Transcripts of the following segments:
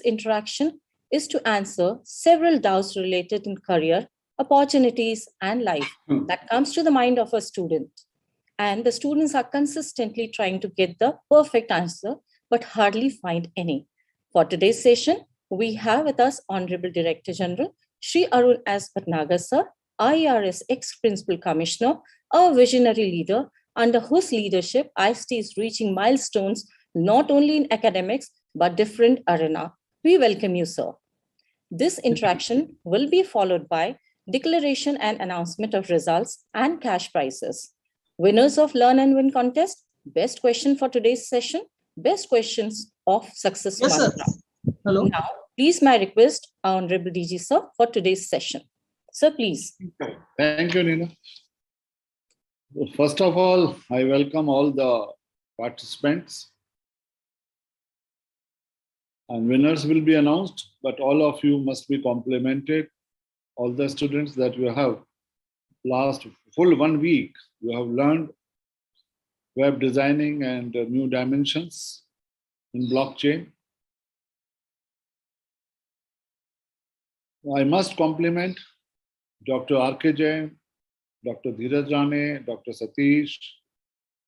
interaction is to answer several doubts related in career, opportunities, and life that comes to the mind of a student. And the students are consistently trying to get the perfect answer, but hardly find any. For today's session, we have with us Honorable Director General Shri Arun S. Bhatnagar sir, IRS ex-Principal Commissioner, a visionary leader under whose leadership ICT is reaching milestones not only in academics but different arena. We welcome you, sir. This interaction will be followed by declaration and announcement of results and cash prizes. Winners of Learn and Win contest, best question for today's session, best questions of success mantra. Hello. Now, please my request, Honorable DG sir, for today's session. Sir, please. Thank you, Nina. First of all, I welcome all the participants. And winners will be announced, but all of you must be complimented. All the students that you have last full 1 week, you have learned web designing and new dimensions in blockchain. I must compliment Dr. R.K. Jain, Dr. Dheeraj Rane, Dr. Satish,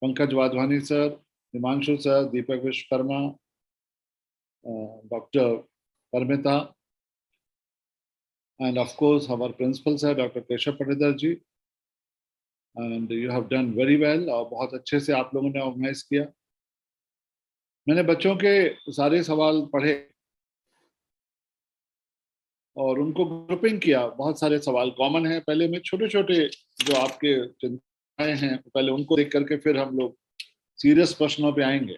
Pankaj Wadhwani sir, Himanshu sir, Deepak Vishwakarma, Dr. Parmita, and of course our principal sir, Dr. Keshav Patidar ji. And you have done very well. और बहुत अच्छे से आप लोगों ने organise किया. मैंने बच्चों के सारे सवाल पढ़े और उनको ग्रुपिंग किया. बहुत सारे सवाल कॉमन हैं. पहले मैं छोटे छोटे जो आपके चिंताएं हैं पहले उनको देख करके फिर हम लोग सीरियस प्रश्नों पे आएंगे.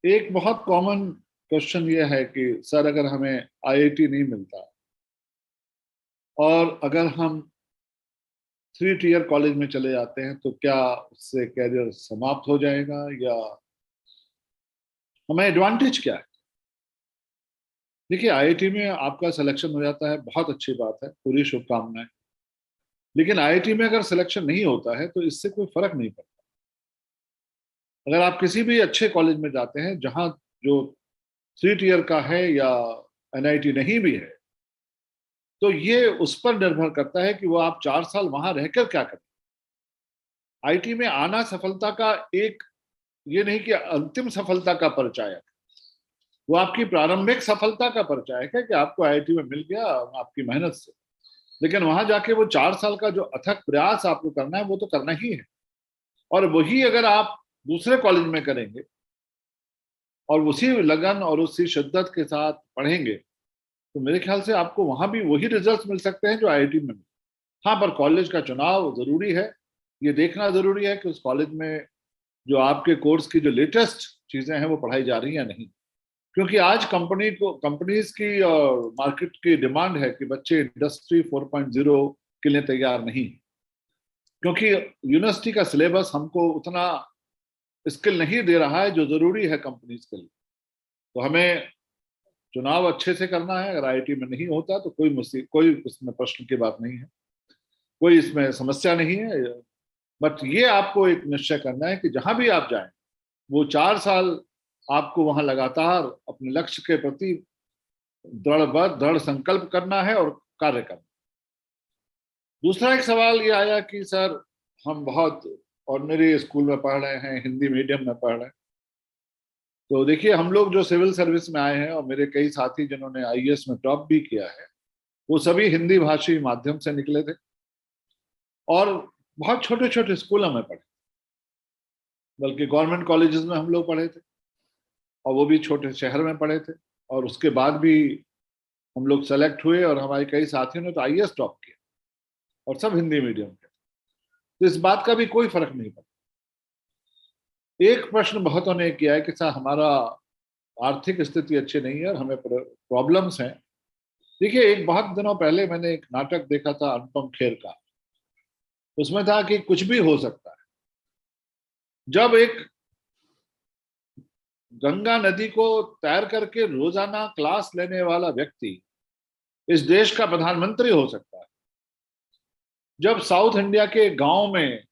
एक बहुत कॉमन क्वेश्चन ये है कि सर अगर हमें आईआईटी नहीं मिलता और अगर हम 3 टियर कॉलेज में चले जाते हैं तो क्या उससे कैरियर समाप्त हो जाएगा या हमें एडवांटेज क्या है? देखिए, आईआईटी में आपका सिलेक्शन हो जाता है, बहुत अच्छी बात है, पूरी शुभकामनाएं. लेकिन आईआईटी में अगर सिलेक्शन नहीं होता है तो इससे कोई फर्क नहीं पड़ता. अगर आप किसी भी अच्छे कॉलेज में जाते हैं जहां जो 3 टियर का है या एनआईटी नहीं भी है, तो ये उस पर निर्भर करता है कि वो आप 4 साल वहां रहकर क्या करें. आईटी में आना सफलता का एक, ये नहीं कि अंतिम सफलता का परिचायक, वो आपकी प्रारंभिक सफलता का परिचायक है कि आपको आईआईटी में मिल गया आपकी मेहनत से. लेकिन वहां जाके वो 4 साल का जो अथक प्रयास आपको करना है वो तो करना ही है. और वही अगर आप दूसरे कॉलेज में करेंगे और उसी लगन और उसी शिद्दत के साथ पढ़ेंगे तो मेरे ख्याल से आपको वहां भी वही रिजल्ट्स मिल सकते हैं जो आईआईटी में मिले. हाँ, पर कॉलेज का चुनाव जरूरी है. ये देखना जरूरी है कि उस कॉलेज में जो आपके कोर्स की जो लेटेस्ट चीजें हैं वो पढ़ाई जा रही है या नहीं. क्योंकि आज कंपनीज की और मार्केट की डिमांड है कि बच्चे इंडस्ट्री 4.0 के लिए तैयार नहीं, क्योंकि यूनिवर्सिटी का सिलेबस हमको उतना स्किल नहीं दे रहा है जो जरूरी है कंपनीज के लिए. तो हमें चुनाव अच्छे से करना है. अगर आईआईटी में नहीं होता तो कोई इसमें प्रश्न की बात नहीं है, कोई इसमें समस्या नहीं है. बट ये आपको एक निश्चय करना है कि जहां भी आप जाएं वो 4 साल आपको वहां लगातार अपने लक्ष्य के प्रति दृढ़ संकल्प करना है और कार्य करना. दूसरा एक सवाल ये आया कि सर हम बहुत ऑर्डिनरी स्कूल में पढ़ रहे हैं, हिंदी मीडियम में पढ़ रहे हैं. तो देखिए, हम लोग जो सिविल सर्विस में आए हैं और मेरे कई साथी जिन्होंने आईएएस में टॉप भी किया है वो सभी हिंदी भाषी माध्यम से निकले थे और बहुत छोटे छोटे स्कूलों में पढ़े, बल्कि गवर्नमेंट कॉलेजेस में हम लोग पढ़े थे और वो भी छोटे शहर में पढ़े थे. और उसके बाद भी हम लोग सेलेक्ट हुए और हमारे कई साथियों ने तो आईएएस टॉप किया और सब हिंदी मीडियम के. तो इस बात का भी कोई फर्क नहीं पड़ता. एक प्रश्न बहुतों ने किया है कि सर हमारा आर्थिक स्थिति अच्छी नहीं है और हमें प्रॉब्लम्स हैं. देखिए, एक बहुत दिनों पहले मैंने एक नाटक देखा था अनुपम खेर का. उसमें था कि कुछ भी हो सकता है. जब एक गंगा नदी को तैर करके रोजाना क्लास लेने वाला व्यक्ति इस देश का प्रधानमंत्री हो सकता है, जब साउथ इंडिया के गांव में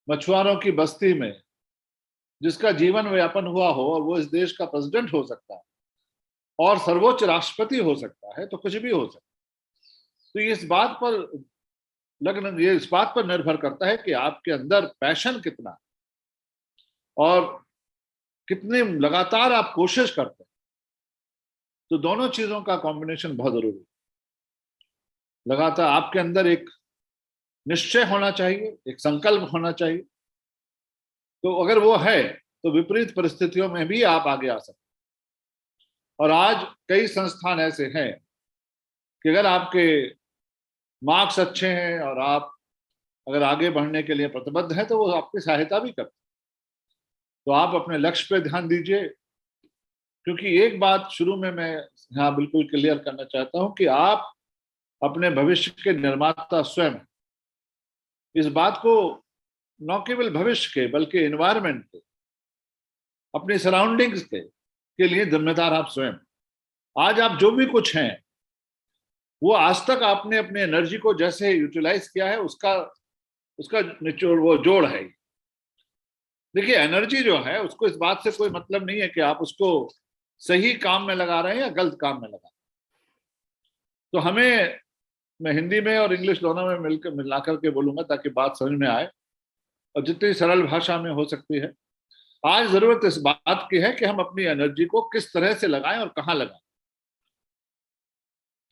मछुआरों की बस्ती में जिसका जीवन व्यापन हुआ हो और वो इस देश का प्रेसिडेंट हो सकता है और सर्वोच्च राष्ट्रपति हो सकता है, तो कुछ भी हो सकता है। तो ये इस बात पर निर्भर करता है कि आपके अंदर पैशन कितना है और कितने लगातार आप कोशिश करते हैं। तो दोनों चीजों का कॉम्बिनेशन बहुत जरूरी है। लगातार आपके अंदर एक निश्चय होना चाहिए, एक संकल्प होना चाहिए। तो अगर वो है तो विपरीत परिस्थितियों में भी आप आगे आ सकते हैं। और आज कई संस्थान ऐसे हैं कि अगर आपके मार्क्स अच्छे हैं और आप अगर आगे बढ़ने के लिए प्रतिबद्ध हैं तो वो आपकी सहायता भी करते हैं। तो आप अपने लक्ष्य पे ध्यान दीजिए, क्योंकि एक बात शुरू में मैं यहाँ बिल्कुल क्लियर करना चाहता हूं कि आप अपने भविष्य के निर्माता स्वयं हैं। इस बात को न केवल भविष्य के बल्कि एनवायरमेंट के, अपनी सराउंडिंग्स के लिए जिम्मेदार आप स्वयं। आज आप जो भी कुछ हैं वो आज तक आपने अपनी एनर्जी को जैसे यूटिलाइज किया है उसका निचोड़ वो जोड़ है। देखिए, एनर्जी जो है उसको इस बात से कोई मतलब नहीं है कि आप उसको सही काम में लगा रहे हैं या गलत काम में लगा रहे हैं। तो हमें, मैं हिंदी में और इंग्लिश दोनों में मिलाकर के बोलूंगा ताकि बात समझ में आए और जितनी सरल भाषा में हो सकती है। आज जरूरत इस बात की है कि हम अपनी एनर्जी को किस तरह से लगाएं और कहां लगाएं।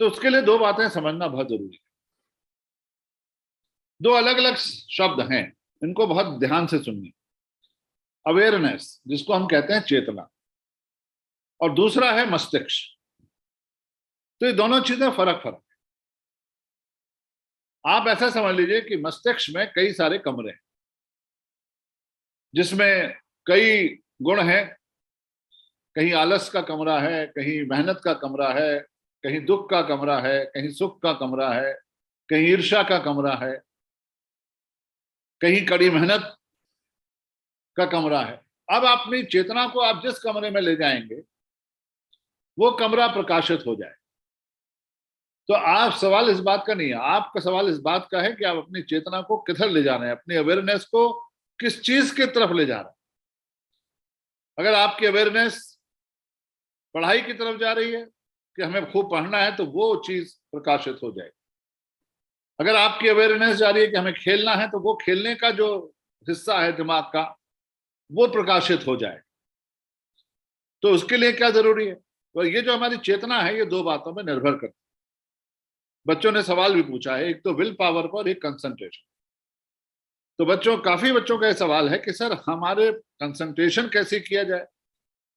तो उसके लिए दो बातें समझना बहुत जरूरी है। दो अलग अलग शब्द हैं, इनको बहुत ध्यान से सुनिए। अवेयरनेस, जिसको हम कहते हैं चेतना, और दूसरा है मस्तिष्क। तो ये दोनों चीजें फर्क है। आप ऐसा समझ लीजिए कि मस्तिष्क में कई सारे कमरे हैं जिसमें कई गुण हैं। कहीं आलस का कमरा है, कहीं मेहनत का कमरा है, कहीं दुख का कमरा है, कहीं सुख का कमरा है, कहीं ईर्ष्या का कमरा है, कहीं कड़ी मेहनत का कमरा है। अब अपनी चेतना को आप जिस कमरे में ले जाएंगे वो कमरा प्रकाशित हो जाए। तो आप सवाल इस बात का नहीं है, आपका सवाल इस बात का है कि आप अपनी चेतना को किधर ले जा रहे हैं, अपनी अवेयरनेस को किस चीज की तरफ ले जा रहे हैं। अगर आपकी अवेयरनेस पढ़ाई की तरफ जा रही है कि हमें खूब पढ़ना है तो वो चीज प्रकाशित हो जाएगी। अगर आपकी अवेयरनेस जा रही है कि हमें खेलना है तो वो खेलने का जो हिस्सा है दिमाग का वो प्रकाशित हो जाए। तो उसके लिए क्या जरूरी है? तो ये जो हमारी चेतना है ये दो बातों में निर्भर करती है। बच्चों ने सवाल भी पूछा है, एक तो विल पावर पर, एक कंसंट्रेशन। तो काफी बच्चों का सवाल है कि सर हमारे कंसंट्रेशन कैसे किया जाए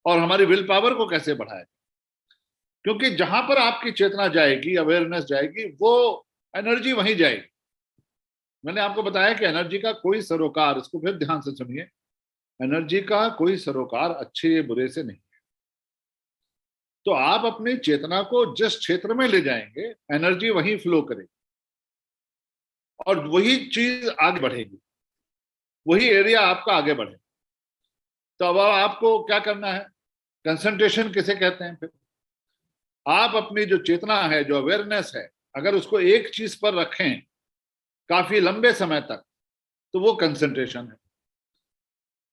और हमारी विल पावर को कैसे बढ़ाया, क्योंकि जहां पर आपकी चेतना जाएगी, अवेयरनेस जाएगी, वो एनर्जी वहीं जाएगी। मैंने आपको बताया कि एनर्जी का कोई सरोकार, इसको फिर ध्यान से सुनिए, एनर्जी का कोई सरोकार अच्छे बुरे से नहीं है। तो आप अपनी चेतना को जिस क्षेत्र में ले जाएंगे एनर्जी वहीं फ्लो करेगी और वही चीज आगे बढ़ेगी, वही एरिया आपका आगे बढ़े। तो अब आपको क्या करना है? कंसंट्रेशन किसे कहते हैं? फिर आप अपनी जो चेतना है, जो अवेयरनेस है, अगर उसको एक चीज पर रखें काफी लंबे समय तक तो वो कंसंट्रेशन है।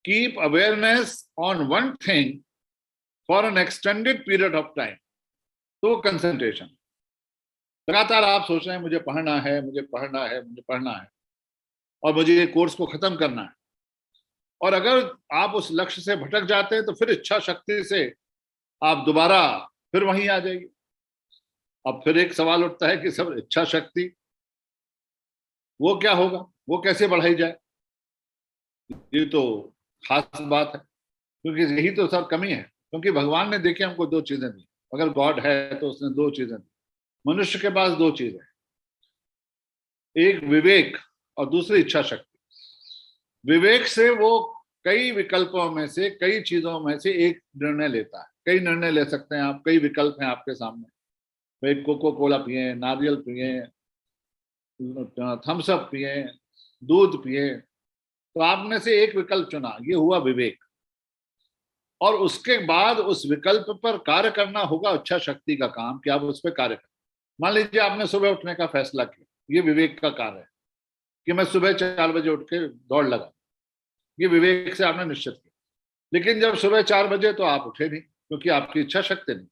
Keep awareness on one thing for an extended period of time, तो कंसंट्रेशन। लगातार आप सोच रहे हैं मुझे पढ़ना है, मुझे पढ़ना है, मुझे पढ़ना है और मुझे ये कोर्स को खत्म करना है, और अगर आप उस लक्ष्य से भटक जाते हैं तो फिर इच्छा शक्ति से आप दोबारा फिर वहीं आ जाइए। अब फिर एक सवाल उठता है कि सब इच्छा शक्ति वो क्या होगा, वो कैसे बढ़ाई जाए? ये तो खास बात है, क्योंकि यही तो सब कमी है। क्योंकि भगवान ने देखिए हमको दो चीजें दी, अगर गॉड है तो उसने दो चीजें दी। मनुष्य के पास दो चीजें, एक विवेक और दूसरी इच्छा शक्ति। विवेक से वो कई विकल्पों में से, कई चीजों में से एक निर्णय लेता है। कई निर्णय ले सकते हैं आप, कई विकल्प हैं आपके सामने। भाई कोको कोला पिए, नारियल पिए, थम्स अप पिए, दूध पिए, तो आपने से एक विकल्प चुना, ये हुआ विवेक। और उसके बाद उस विकल्प पर कार्य करना होगा इच्छा शक्ति का काम, कि आप उस पर कार्य करें। मान लीजिए आपने सुबह उठने का फैसला किया, ये विवेक का कार्य है कि मैं सुबह 4 बजे उठ के दौड़ लगा, ये विवेक से आपने निश्चित किया। लेकिन जब सुबह 4 बजे तो आप उठे नहीं, क्योंकि आपकी इच्छा शक्ति नहीं।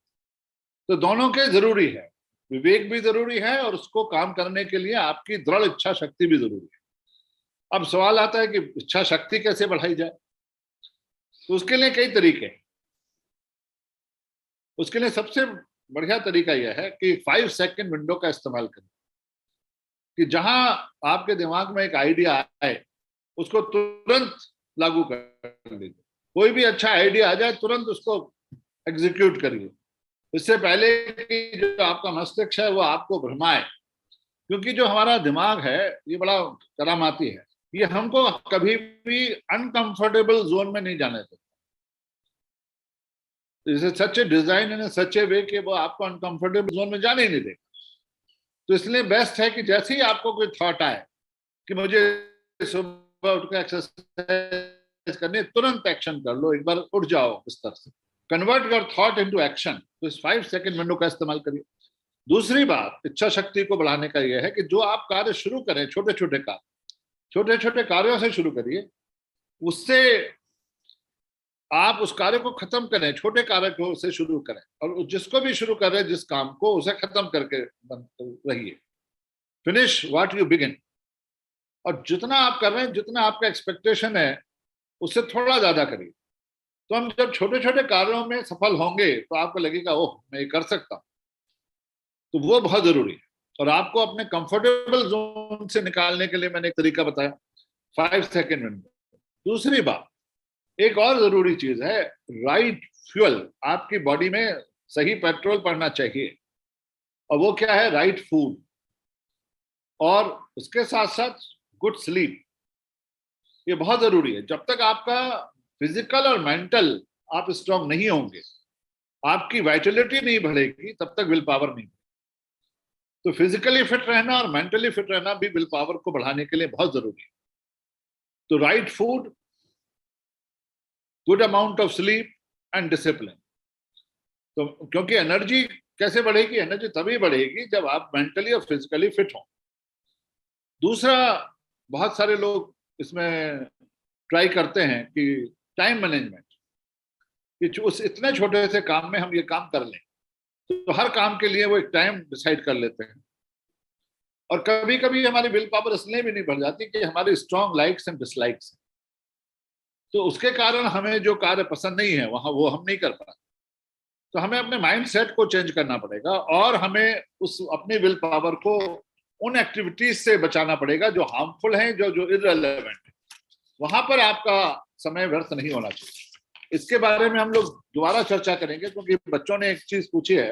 तो दोनों के जरूरी है, विवेक भी जरूरी है और उसको काम करने के लिए आपकी दृढ़ इच्छा शक्ति भी जरूरी है। अब सवाल आता है कि इच्छा शक्ति कैसे बढ़ाई जाए। तो उसके लिए कई तरीके हैं। उसके लिए सबसे बढ़िया तरीका यह है कि 5 सेकंड विंडो का इस्तेमाल करें, कि जहां आपके दिमाग में एक आइडिया आए उसको तुरंत लागू कर लीजिए। कोई भी अच्छा आइडिया आ जाए तुरंत उसको एग्जीक्यूट करिए, इससे पहले कि जो आपका मस्तिष्क है वो आपको भ्रमाए। क्योंकि जो हमारा दिमाग है ये बड़ा करामाती है, ये हमको कभी भी अनकंफर्टेबल जोन में नहीं जाने देता। सच ए डिजाइन इन सच ए वे कि वो आपको अनकंफर्टेबल जोन में जाने ही नहीं देगा। तो इसलिए बेस्ट है कि जैसे ही आपको कोई थॉट आए कि मुझे सुबह उठकर एक्सरसाइज करनी, तुरंत एक्शन कर लो, एक बार उठ जाओ बिस्तर से, convert your thought into action. तो इस 5 सेकंड विंडो का इस्तेमाल करिए। दूसरी बात इच्छा शक्ति को बढ़ाने का यह है कि जो आप कार्य शुरू करें, छोटे छोटे कार्यों से शुरू करिए, उससे आप उस कार्य को खत्म करें, छोटे कार्य को से शुरू करें, और जिसको भी शुरू करें जिस काम को, उसे खत्म करके रहिए। Finish what you begin. और जितना आप कर रहे हैं, जितना आपका एक्सपेक्टेशन है, उससे थोड़ा ज्यादा करिए। तो हम जब छोटे छोटे कार्यों में सफल होंगे तो आपको लगेगा ओह मैं ये कर सकता हूं। तो वो बहुत जरूरी है। और आपको अपने कंफर्टेबल जोन से निकालने के लिए मैंने एक तरीका बताया, 5 सेकंड विंडो। दूसरी बात, एक और जरूरी चीज है, राइट फ्यूल। आपकी बॉडी में सही पेट्रोल पड़ना चाहिए, और वो क्या है? राइट फूड, और उसके साथ साथ गुड स्लीप। ये बहुत जरूरी है। जब तक आपका फिजिकल और मेंटल आप स्ट्रांग नहीं होंगे, आपकी वाइटलिटी नहीं बढ़ेगी, तब तक विल पावर नहीं। तो फिजिकली फिट रहना और मेंटली फिट रहना भी विल पावर को बढ़ाने के लिए बहुत जरूरी है। तो right food, good amount of sleep and discipline. तो क्योंकि एनर्जी कैसे बढ़ेगी? एनर्जी तभी बढ़ेगी जब आप मेंटली और फिजिकली फिट हो। दूसरा, बहुत सारे लोग इसमें ट्राई करते हैं कि टाइम मैनेजमेंट, कि उस इतने छोटे से काम में हम ये काम कर लें। तो हर काम के लिए वो एक टाइम डिसाइड कर लेते हैं, और कभी कभी हमारी विल पावर इसलिए भी नहीं बढ़ जाती कि हमारी स्ट्रॉन्ग लाइक्स एंड डिसलाइक्स। तो उसके कारण हमें जो कार्य पसंद नहीं है वहां वो हम नहीं कर पाते। तो हमें अपने माइंड सेट को चेंज करना पड़ेगा, और हमें उस अपनी विल पावर को उन एक्टिविटीज से बचाना पड़ेगा जो हार्मफुल हैं, जो जो इररिलेवेंट है। वहां पर आपका समय व्यर्थ नहीं होना चाहिए। इसके बारे में हम लोग दोबारा चर्चा करेंगे, क्योंकि बच्चों ने एक चीज पूछी है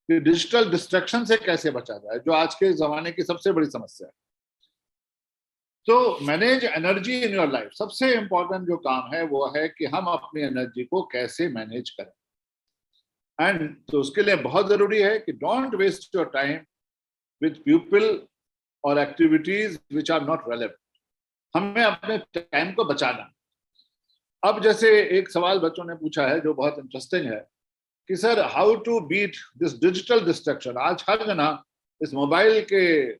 कि डिजिटल डिस्ट्रैक्शन से कैसे बचा जाए, जो आज के जमाने की सबसे बड़ी समस्या है। तो manage energy in your life. सबसे इंपॉर्टेंट जो काम है वो है कि हम अपनी एनर्जी को कैसे मैनेज करें। एंड तो उसके लिए बहुत जरूरी है कि don't waste your time with people और activities which are not relevant. हमें अपने टाइम को बचाना। अब जैसे एक सवाल बच्चों ने पूछा है जो बहुत इंटरेस्टिंग है कि sir how to beat this digital distraction. आज हर जना इस मोबाइल के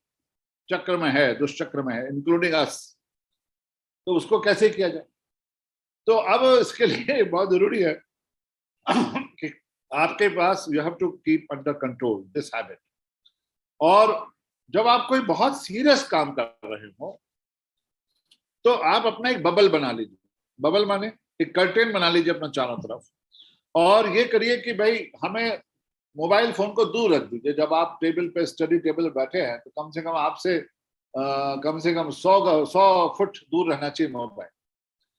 चक्र में है, दुष्चक्र में है, इंक्लूडिंग अस। तो उसको कैसे किया जाए? तो अब इसके लिए बहुत जरूरी है कि आपके पास you have to keep under control this habit. और जब आप कोई बहुत सीरियस काम कर रहे हो तो आप अपना एक बबल बना लीजिए। बबल माने एक कर्टेन बना लीजिए अपना चारों तरफ, और ये करिए कि भाई हमें मोबाइल फोन को दूर रख दीजिए। जब आप टेबल पे, स्टडी टेबल पे बैठे हैं, तो कम से कम आपसे कम से कम 100 फुट दूर रहना चाहिए मोबाइल,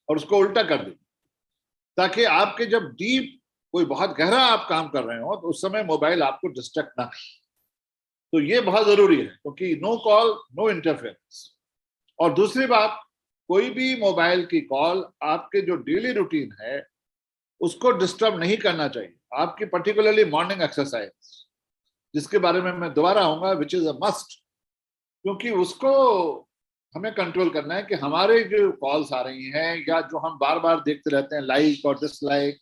और उसको उल्टा कर दीजिए, ताकि आपके जब डीप कोई बहुत गहरा आप काम कर रहे हो तो उस समय मोबाइल आपको डिस्ट्रैक्ट ना करे। तो ये बहुत जरूरी है, क्योंकि नो कॉल नो इंटरफेरेंस। और दूसरी बात, कोई भी मोबाइल की कॉल आपके जो डेली रूटीन है उसको डिस्टर्ब नहीं करना चाहिए। आपकी पर्टिकुलरली मॉर्निंग एक्सरसाइज, जिसके बारे में मैं दोबारा आऊंगा, विच इज अ मस्ट, क्योंकि उसको हमें कंट्रोल करना है कि हमारे जो कॉल्स आ रही हैं या जो हम बार बार देखते रहते हैं, लाइक और डिसलाइक,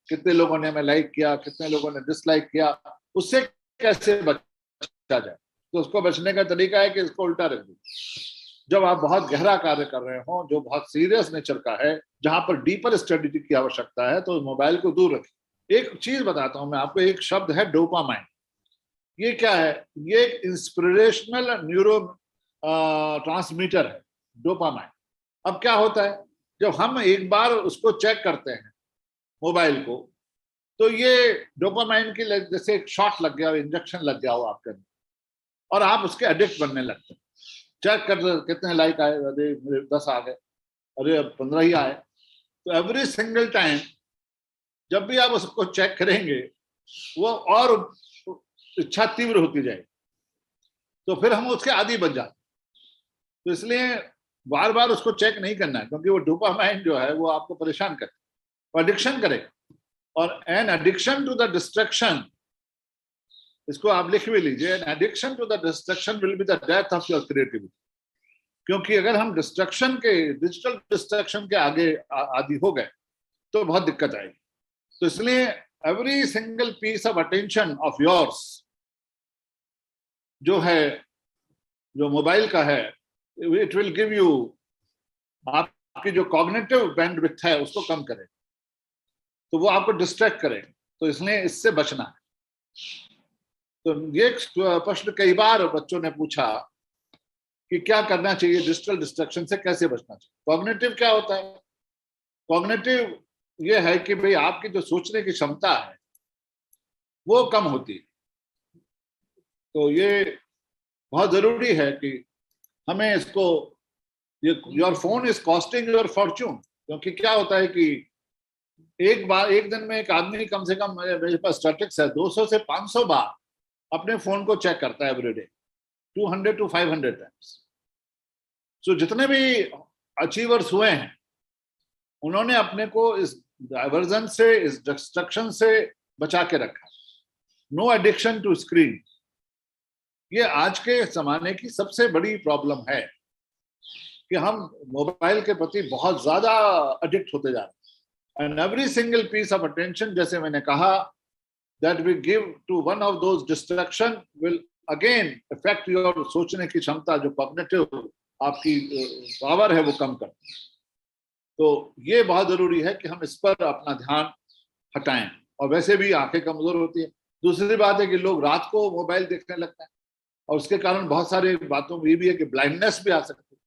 कितने लोगों ने हमें लाइक किया, कितने लोगों ने डिसलाइक किया, उससे कैसे बचा जाए। तो उसको बचने का तरीका है कि इसको उल्टा रख दो। जब आप बहुत गहरा कार्य कर रहे हो, जो बहुत सीरियस नेचर का है, जहां पर डीपर स्टडी की आवश्यकता है, तो मोबाइल को दूर रखिए। एक चीज बताता हूं मैं आपको, एक शब्द है डोपामाइन। ये क्या है? ये एक इंस्पिरेशनल न्यूरो ट्रांसमीटर है, डोपामाइन। अब क्या होता है, जब हम एक बार उसको चेक करते हैं मोबाइल को, तो ये डोपामाइन की जैसे एक शॉट लग गया, इंजेक्शन लग गया हो आपके अंदर, और आप उसके एडिक्ट बनने लगते हैं। चेक कर कितने लाइक आए, अरे मेरे 10 आ गए, अरे अब 15 ही आए। तो एवरी सिंगल टाइम जब भी आप उसको चेक करेंगे, वो और इच्छा तीव्र होती जाएगी, तो फिर हम उसके आदी बन जाते। तो इसलिए बार बार उसको चेक नहीं करना है, क्योंकि वो डोपामाइन जो है वो आपको परेशान करे, एडिक्शन करे। और an addiction to the destruction, इसको आप लिख भी लीजिए, an addiction to the destruction will be the death of your creativity. क्योंकि अगर हम डिस्ट्रक्शन के, डिजिटल डिस्ट्रक्शन के आगे आदि हो गए तो बहुत दिक्कत आएगी। तो इसलिए every single piece of attention of yours जो है, जो मोबाइल का है, इट विल गिव यू, आपकी जो कॉग्निटिव बैंडविड्थ है उसको कम करे, तो वो आपको डिस्ट्रैक्ट करे। तो इसलिए इससे बचना है। तो ये प्रश्न कई बार बच्चों ने पूछा कि क्या करना चाहिए, डिजिटल डिस्ट्रैक्शन से कैसे बचना चाहिए। कॉग्निटिव क्या होता है? कॉग्निटिव ये है कि भाई आपकी जो सोचने की क्षमता है वो कम होती है। तो ये बहुत जरूरी है कि हमें इसको, ये your phone is costing your Fortune. क्योंकि क्या होता है कि एक बार, एक दिन में एक आदमी कम से कम, मेरे पास स्टैटिस्टिक्स है, 200 से 500 बार अपने फोन को चेक करता है एवरीडे, 200 to 500 टाइम्स। सो जितने भी अचीवर्स हुए हैं, उन्होंने अपने को इस डाइवर्जन से, इस डिस्ट्रक्शन से बचा के रखा। नो एडिक्शन टू स्क्रीन, ये आज के जमाने की सबसे बड़ी प्रॉब्लम है कि हम मोबाइल के प्रति बहुत ज्यादा एडिक्ट होते जा रहे हैं। And every single piece of attention, जैसे मैंने कहा, that we give to one of those distraction will again affect your सोचने की क्षमता, जो कॉग्निटिव आपकी पावर है वो कम कर। तो ये बहुत जरूरी है कि हम इस पर अपना ध्यान हटाएं। और वैसे भी आंखें कमजोर होती है। दूसरी बात है कि लोग रात को मोबाइल देखने लगते हैं, और उसके कारण बहुत सारी बातों में ये भी है कि ब्लाइंडनेस भी आ सकती है।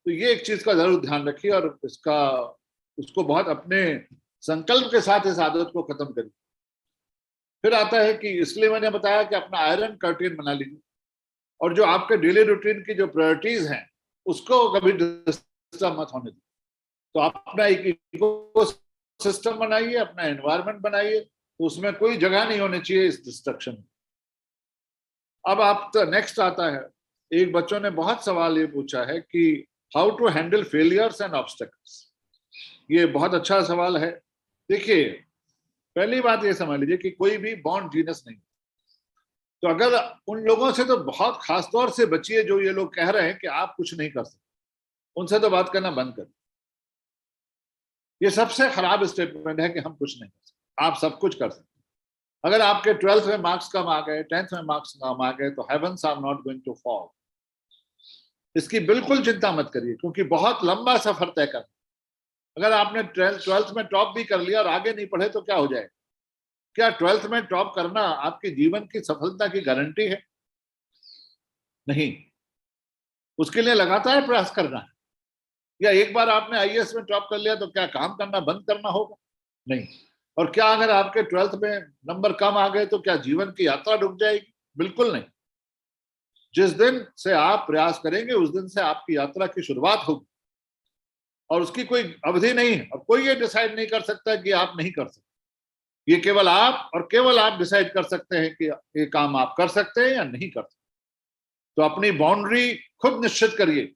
तो ये एक चीज का जरूर ध्यान रखिए, और इसका, उसको बहुत अपने संकल्प के साथ इस आदत को खत्म करिए। फिर आता है कि इसलिए मैंने बताया कि अपना आयरन कर्टेन बना लीजिए, और जो आपके डेली रूटीन की जो प्रायोरिटीज हैं उसको कभी डिस्टर्ब मत होने दीजिए। तो आप अपना एक इको सिस्टम बनाइए, अपना एनवायरनमेंट बनाइए, तो उसमें कोई जगह नहीं होनी चाहिए इस डिस्ट्रक्शन में। अब आप तो नेक्स्ट आता है, एक बच्चों ने बहुत सवाल ये पूछा है कि how to handle failures and obstacles. ये बहुत अच्छा सवाल है। देखिए, पहली बात ये समझ लीजिए कि कोई भी बॉर्न जीनियस नहीं। तो अगर उन लोगों से तो बहुत खास तौर से बचिए जो ये लोग कह रहे हैं कि आप कुछ नहीं कर सकते, उनसे तो बात करना बंद कर। ये सबसे खराब स्टेटमेंट है कि हम कुछ नहीं कर सकते। आप सब कुछ कर सकते। अगर आपके 12th में मार्क्स कम आ गए, 10th में मार्क्स कम आ गए, तो heavens are not going to fall. इसकी बिल्कुल चिंता मत करिए, क्योंकि बहुत लंबा सफर तय करना। अगर आपने 12th में टॉप भी कर लिया और आगे नहीं पढ़े तो क्या हो जाएगा? क्या 12th में टॉप करना आपके जीवन की सफलता की गारंटी है? नहीं। उसके लिए लगातार प्रयास करना है। या एक बार आपने आईएएस में टॉप कर लिया तो क्या काम करना बंद करना होगा? नहीं। और क्या अगर आपके 12th में नंबर कम आ गए तो क्या जीवन की यात्रा रुक जाएगी? बिल्कुल नहीं। जिस दिन से आप प्रयास करेंगे उस दिन से आपकी यात्रा की शुरुआत होगी, और उसकी कोई अवधि नहीं है। अब कोई ये डिसाइड नहीं कर सकता कि आप नहीं कर सकते। ये केवल आप और केवल आप डिसाइड कर सकते हैं कि ये काम आप कर सकते हैं या नहीं कर सकते। तो अपनी बाउंड्री खुद निश्चित करिए,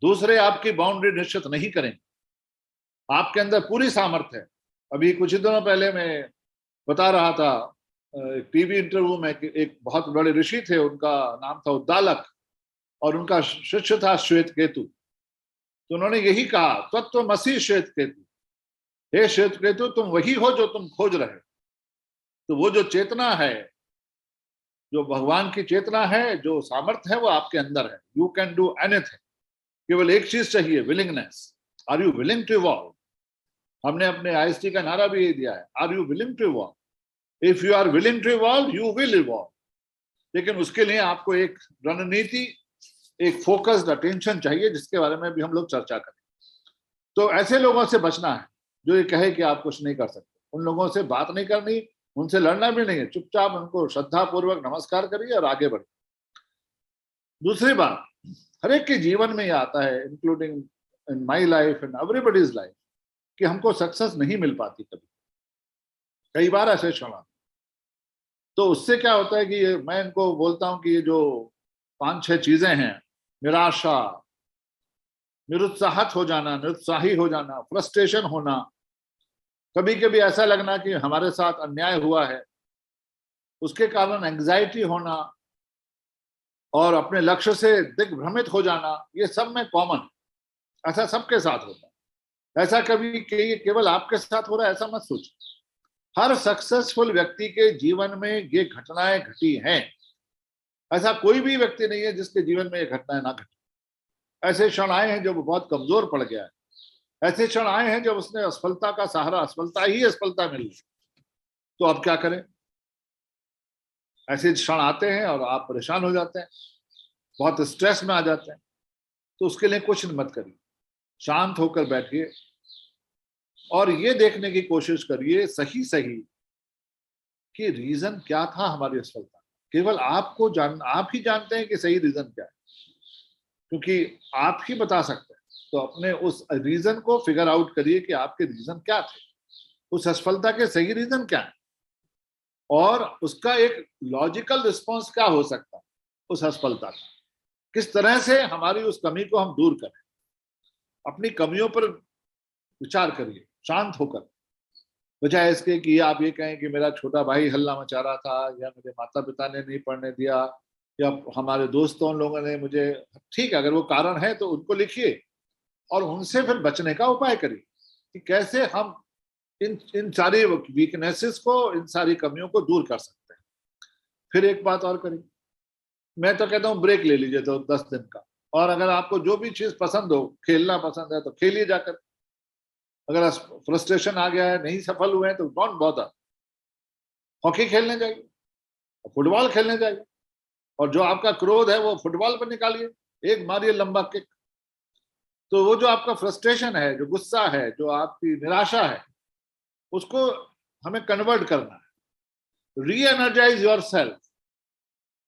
दूसरे आपकी बाउंड्री निश्चित नहीं करेंगे। आपके अंदर पूरी सामर्थ्य है। अभी कुछ ही दिनों पहले मैं बता रहा था टीवी इंटरव्यू में कि एक बहुत बड़े ऋषि थे, उनका नाम था उद्दालक, और उनका शिष्य था श्वेत केतु। तो उन्होंने यही कहा, तत्त्वमसि श्वेत केतु, हे श्वेत केतु तुम वही हो जो तुम खोज रहे। तो वो जो चेतना है जो भगवान की चेतना है, जो सामर्थ्य है, वो आपके अंदर है। You can do anything. केवल एक चीज चाहिए, willingness. Are you willing to evolve? हमने अपने आईएसटी का नारा भी यही दिया है, are you willing to evolve? If you are willing to evolve, you will evolve. लेकिन उसके लिए आपको एक रणनीति, एक फोकस्ड अटेंशन चाहिए, जिसके बारे में भी हम लोग चर्चा करें। तो ऐसे लोगों से बचना है जो ये कहे कि आप कुछ नहीं कर सकते। उन लोगों से बात नहीं करनी, उनसे लड़ना भी नहीं है। चुपचाप उनको श्रद्धा पूर्वक नमस्कार करिए और आगे बढ़िए। दूसरी बात, हर एक के जीवन में ये आता है, including in my life, in everybody's life, कि हमको सक्सेस नहीं मिल पाती कभी। कई बार ऐसे क्षण आते। तो उससे क्या होता है कि मैं इनको बोलता हूं कि ये जो 5-6 चीजें हैं, निराशा, निरुत्साहित हो जाना, निरुत्साही हो जाना, फ्रस्ट्रेशन होना, कभी कभी ऐसा लगना कि हमारे साथ अन्याय हुआ है, उसके कारण एंग्जाइटी होना और अपने लक्ष्य से दिग्भ्रमित हो जाना, ये सब में कॉमन। ऐसा सबके साथ होता है। ऐसा कभी कि केवल आपके साथ हो रहा है ऐसा मत सोचिए। हर सक्सेसफुल व्यक्ति के जीवन में ये घटनाएं घटी हैं। ऐसा कोई भी व्यक्ति नहीं है जिसके जीवन में ये घटनाएं ना घटी। ऐसे क्षण आए हैं जब वो बहुत कमजोर पड़ गया है। ऐसे क्षण आए हैं जब उसने असफलता का सहारा, असफलता ही असफलता मिल गई। तो अब क्या करें? ऐसे क्षण आते हैं और आप परेशान हो जाते हैं, बहुत स्ट्रेस में आ जाते हैं। तो उसके लिए कुछ मत करिए, शांत होकर बैठिए और ये देखने की कोशिश करिए सही सही कि रीजन क्या था हमारी असफलता। केवल आप ही जानते हैं कि सही रीजन क्या है, क्योंकि आप ही बता सकते हैं। तो अपने उस रीजन को फिगर आउट करिए कि आपके रीजन क्या थे, उस असफलता के सही रीजन क्या है, और उसका एक लॉजिकल रिस्पॉन्स क्या हो सकता है उस असफलता का। किस तरह से हमारी उस कमी को हम दूर करें। अपनी कमियों पर विचार करिए शांत होकर, बजाय इसके कि आप ये कहें कि मेरा छोटा भाई हल्ला मचा रहा था, या मेरे माता पिता ने नहीं पढ़ने दिया, या हमारे दोस्तों लोगों ने मुझे। ठीक है, अगर वो कारण है तो उनको लिखिए और उनसे फिर बचने का उपाय करिए कि कैसे हम इन सारी वीकनेसेस को, इन सारी कमियों को दूर कर सकते हैं। फिर एक बात और करिए, मैं तो कहता हूँ ब्रेक ले लीजिए तो 10 दिन का। और अगर आपको जो भी चीज पसंद हो, खेलना पसंद है तो खेलिए जाकर। अगर फ्रस्ट्रेशन आ गया है, नहीं सफल हुए हैं, तो डोंट बॉदर, हॉकी खेलने जाइए, फुटबॉल खेलने जाइए, और जो आपका क्रोध है वो फुटबॉल पर निकालिए, एक मारिए लंबा किक। तो वो जो आपका फ्रस्ट्रेशन है, जो गुस्सा है, जो आपकी निराशा है, उसको हमें कन्वर्ट करना है। Reenergise yourself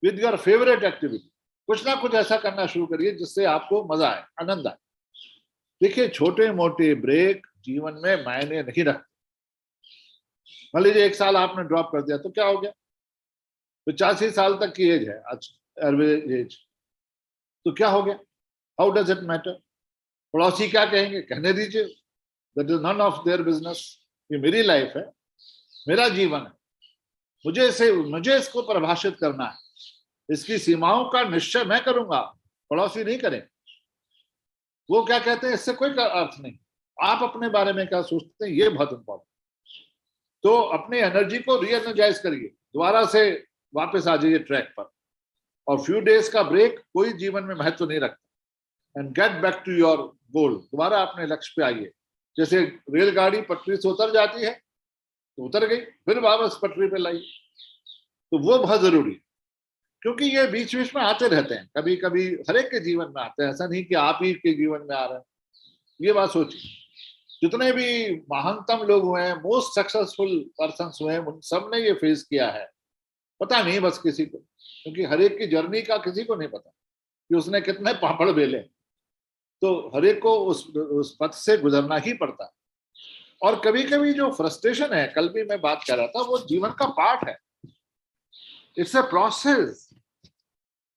with your favourite activity. कुछ ना कुछ ऐसा करना शुरू करिए जिससे आपको मजा आए, आनंद आए। देखिए, छोटे मोटे ब्रेक जीवन में मायने नहीं रखते। मान लीजिए 1 साल आपने ड्रॉप कर दिया तो क्या हो गया? 85 साल तक की एज है आज, एवरेज एज, तो क्या हो गया? How does it matter? पड़ोसी क्या कहेंगे, कहने दीजिए, that is none of their business. ये मेरी लाइफ है, मेरा जीवन है, मुझे इसको परिभाषित करना है, इसकी सीमाओं का निश्चय मैं करूंगा, पड़ोसी नहीं करें। वो क्या कहते हैं इससे कोई अर्थ नहीं। आप अपने बारे में क्या सोचते हैं, ये बहुत इंपॉर्टेंट। तो अपनी एनर्जी को री एनर्जाइज करिए, दोबारा से वापस आ जाइए ट्रैक पर। और फ्यू डेज का ब्रेक कोई जीवन में महत्व नहीं रखता। And get back to your goal, दोबारा अपने लक्ष्य पे आइए। जैसे रेलगाड़ी पटरी से उतर जाती है तो उतर गई, फिर वापस पटरी पे लाई। तो वो बहुत जरूरी है, क्योंकि ये बीच बीच में आते रहते हैं, कभी कभी हर एक के जीवन में आते हैं। ऐसा नहीं कि आप ही के जीवन में आ रहे हैं। ये बात सोचिए, जितने भी महानतम लोग हुए हैं, मोस्ट सक्सेसफुल पर्सन्स हुए हैं, उन सब ने ये फेस किया है। पता नहीं बस किसी को, क्योंकि हर एक की जर्नी का किसी को नहीं पता कि उसने कितने पापड़ बेले। तो हर एक को उस पथ से गुजरना ही पड़ता है। और कभी कभी जो फ्रस्ट्रेशन है, कल भी मैं बात कर रहा था, वो जीवन का पार्ट है। It's a process.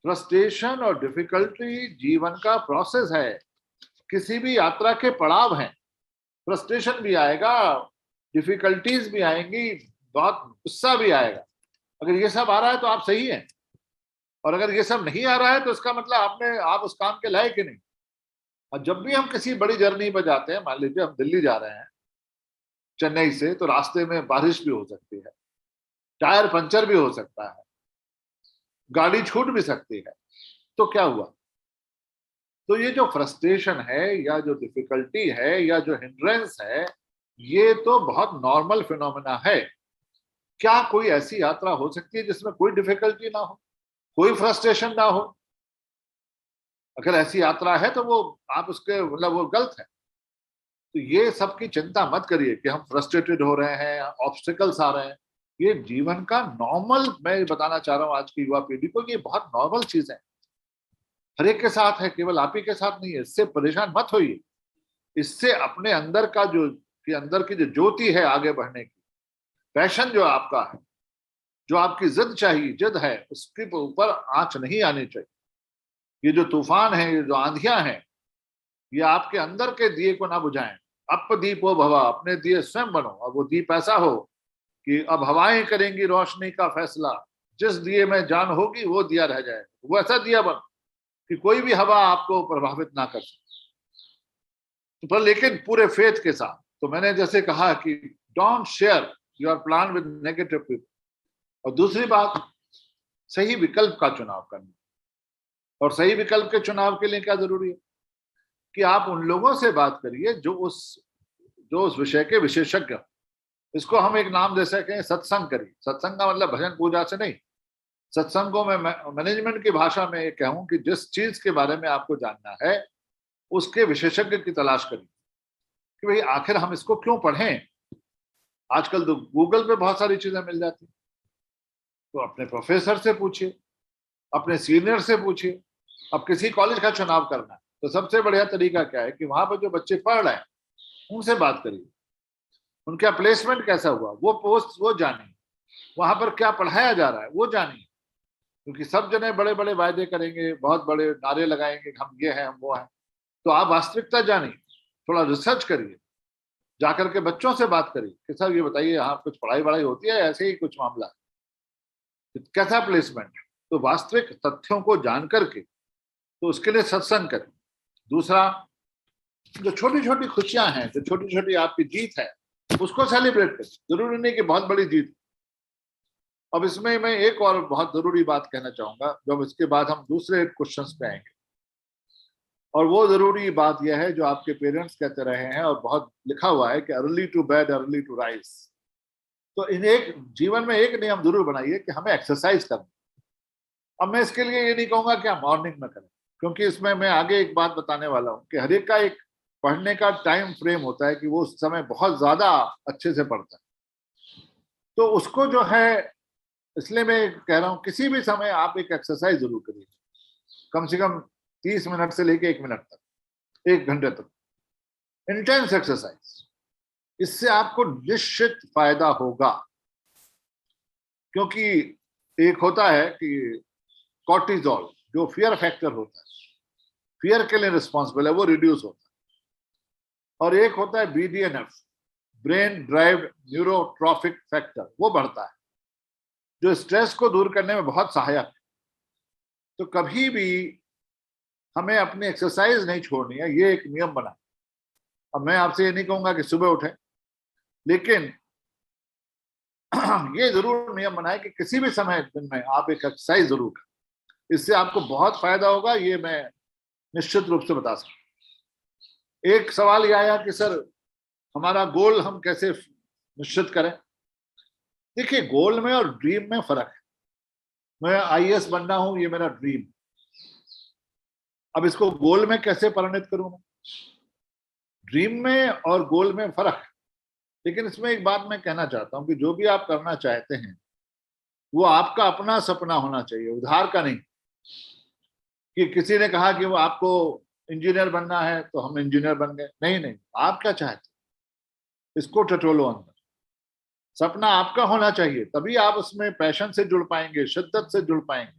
फ्रस्ट्रेशन और डिफिकल्टी जीवन का प्रोसेस है। किसी भी यात्रा के पड़ाव हैं। फ्रस्ट्रेशन भी आएगा, डिफिकल्टीज भी आएंगी, बहुत गुस्सा भी आएगा। अगर ये सब आ रहा है तो आप सही हैं, और अगर ये सब नहीं आ रहा है तो इसका मतलब आप उस काम के लायक ही नहीं। और जब भी हम किसी बड़ी जर्नी पर जाते हैं, मान लीजिए हम दिल्ली जा रहे हैं चेन्नई से, तो रास्ते में बारिश भी हो सकती है, टायर पंचर भी हो सकता है, गाड़ी छूट भी सकती है, तो क्या हुआ? तो ये जो फ्रस्ट्रेशन है या जो डिफिकल्टी है या जो हिंड्रेंस है, ये तो बहुत नॉर्मल फिनोमेना है। क्या कोई ऐसी यात्रा हो सकती है जिसमें कोई डिफिकल्टी ना हो, कोई फ्रस्ट्रेशन ना हो? अगर ऐसी यात्रा है तो वो आप उसके मतलब वो गलत है। तो ये सब की चिंता मत करिए कि हम फ्रस्ट्रेटेड हो रहे हैं, ऑब्स्टिकल्स आ रहे हैं। ये जीवन का नॉर्मल, मैं बताना चाह रहा हूँ आज की युवा पीढ़ी को, ये बहुत नॉर्मल चीज है, हर एक के साथ है, केवल आप ही के साथ नहीं है। इससे परेशान मत होइए। इससे अपने अंदर का जो कि अंदर की जो ज्योति है आगे बढ़ने की, पैशन जो आपका है, जो आपकी जिद चाहिए, जिद है, उसके ऊपर आंच नहीं आनी चाहिए। ये जो तूफान है, ये जो आंधियां हैं, ये आपके अंदर के दिए को ना बुझाएं। अप दीपो भवा, अपने दिए स्वयं बनो। अब वो दीप ऐसा हो कि अब हवाएं करेंगी रोशनी का फैसला, जिस दिए में जान होगी वो दिया रह जाएगा। वो ऐसा दिया बन कि कोई भी हवा आपको प्रभावित ना कर सके, पर लेकिन पूरे फेथ के साथ। तो मैंने जैसे कहा कि don't share your plan with negative people. और दूसरी बात, सही विकल्प का चुनाव करना। और सही विकल्प के चुनाव के लिए क्या जरूरी है कि आप उन लोगों से बात करिए जो उस विषय के विशेषज्ञ हो। इसको हम एक नाम दे सकें, सत्संग करिए। सत्संग का मतलब भजन पूजा से नहीं। सत्संगों में मैनेजमेंट की भाषा में ये कहूं कि जिस चीज के बारे में आपको जानना है उसके विशेषज्ञ की तलाश करिए कि भाई आखिर हम इसको क्यों पढ़ें। आजकल तो गूगल पे बहुत सारी चीजें मिल जाती, तो अपने प्रोफेसर से पूछिए, अपने सीनियर से पूछिए। अब किसी कॉलेज का चुनाव करना है तो सबसे बढ़िया तरीका क्या है कि वहां पर जो बच्चे पढ़ रहे हैं उनसे बात करिए, उनका प्लेसमेंट कैसा हुआ, वो पोस्ट वो जानिए, वहां पर क्या पढ़ाया जा रहा है वो जानिए। क्योंकि सब जने बड़े बड़े वायदे करेंगे, बहुत बड़े नारे लगाएंगे, हम ये हैं हम वो हैं। तो आप वास्तविकता जानिए, थोड़ा रिसर्च करिए, जाकर के बच्चों से बात करिए कि सर ये बताइए यहाँ कुछ पढ़ाई वढ़ाई होती है, ऐसे ही कुछ मामला है, कैसा प्लेसमेंट। तो वास्तविक तथ्यों को जान करके तो उसके लिए सत्संग करें। दूसरा, जो छोटी छोटी खुशियां हैं, जो छोटी छोटी आपकी जीत है, उसको सेलिब्रेट करें। जरूरी नहीं कि बहुत बड़ी जीत। अब इसमें मैं एक और बहुत जरूरी बात कहना चाहूंगा, जब इसके बाद हम दूसरे क्वेश्चंस पे आएंगे। और वो जरूरी बात यह है जो आपके पेरेंट्स कहते रहे हैं और बहुत लिखा हुआ है कि early to bed early to rise. तो इन एक जीवन में एक नियम जरूर बनाइए कि हमें एक्सरसाइज करना। अब मैं इसके लिए ये नहीं कहूंगा कि आप मॉर्निंग में करें, क्योंकि इसमें मैं आगे एक बात बताने वाला हूँ कि हर एक का एक पढ़ने का टाइम फ्रेम होता है कि वो उस समय बहुत ज्यादा अच्छे से पढ़ता है। तो उसको जो है, इसलिए मैं कह रहा हूँ किसी भी समय आप एक एक्सरसाइज जरूर करिए, कम से कम 30 मिनट से लेके 1 मिनट तक, 1 घंटे तक इंटेंस एक्सरसाइज। इससे आपको निश्चित फायदा होगा। क्योंकि एक होता है कि कॉर्टिजोल जो फियर फैक्टर होता है, फियर के लिए रिस्पॉन्सिबल है, वो रिड्यूस होता है। और एक होता है BDNF, brain drive neurotrophic factor, वो बढ़ता है, जो स्ट्रेस को दूर करने में बहुत सहायक है। तो कभी भी हमें अपनी एक्सरसाइज नहीं छोड़नी है, ये एक नियम बना। अब मैं आपसे ये नहीं कहूंगा कि सुबह उठे, लेकिन ये जरूर नियम बनाए कि किसी भी समय दिन में आप एक एक्सरसाइज जरूर करें। इससे आपको बहुत फायदा होगा, ये मैं निश्चित रूप से बता सकता। एक सवाल ये आया कि सर हमारा गोल हम कैसे निश्चित करें। देखिए, गोल में और ड्रीम में फर्क है। मैं IAS बनना हूं, ये मेरा ड्रीम। अब इसको गोल में कैसे परिणत करूं मैं? ड्रीम में और गोल में फर्क है। लेकिन इसमें एक बात मैं कहना चाहता हूं कि जो भी आप करना चाहते हैं वो आपका अपना सपना होना चाहिए, उधार का नहीं। कि किसी ने कहा कि वो आपको इंजीनियर बनना है तो हम इंजीनियर बन गए, नहीं नहीं, आप क्या चाहते, इसको टटोलो अंदर। सपना आपका होना चाहिए, तभी आप उसमें पैशन से जुड़ पाएंगे, शिद्दत से जुड़ पाएंगे।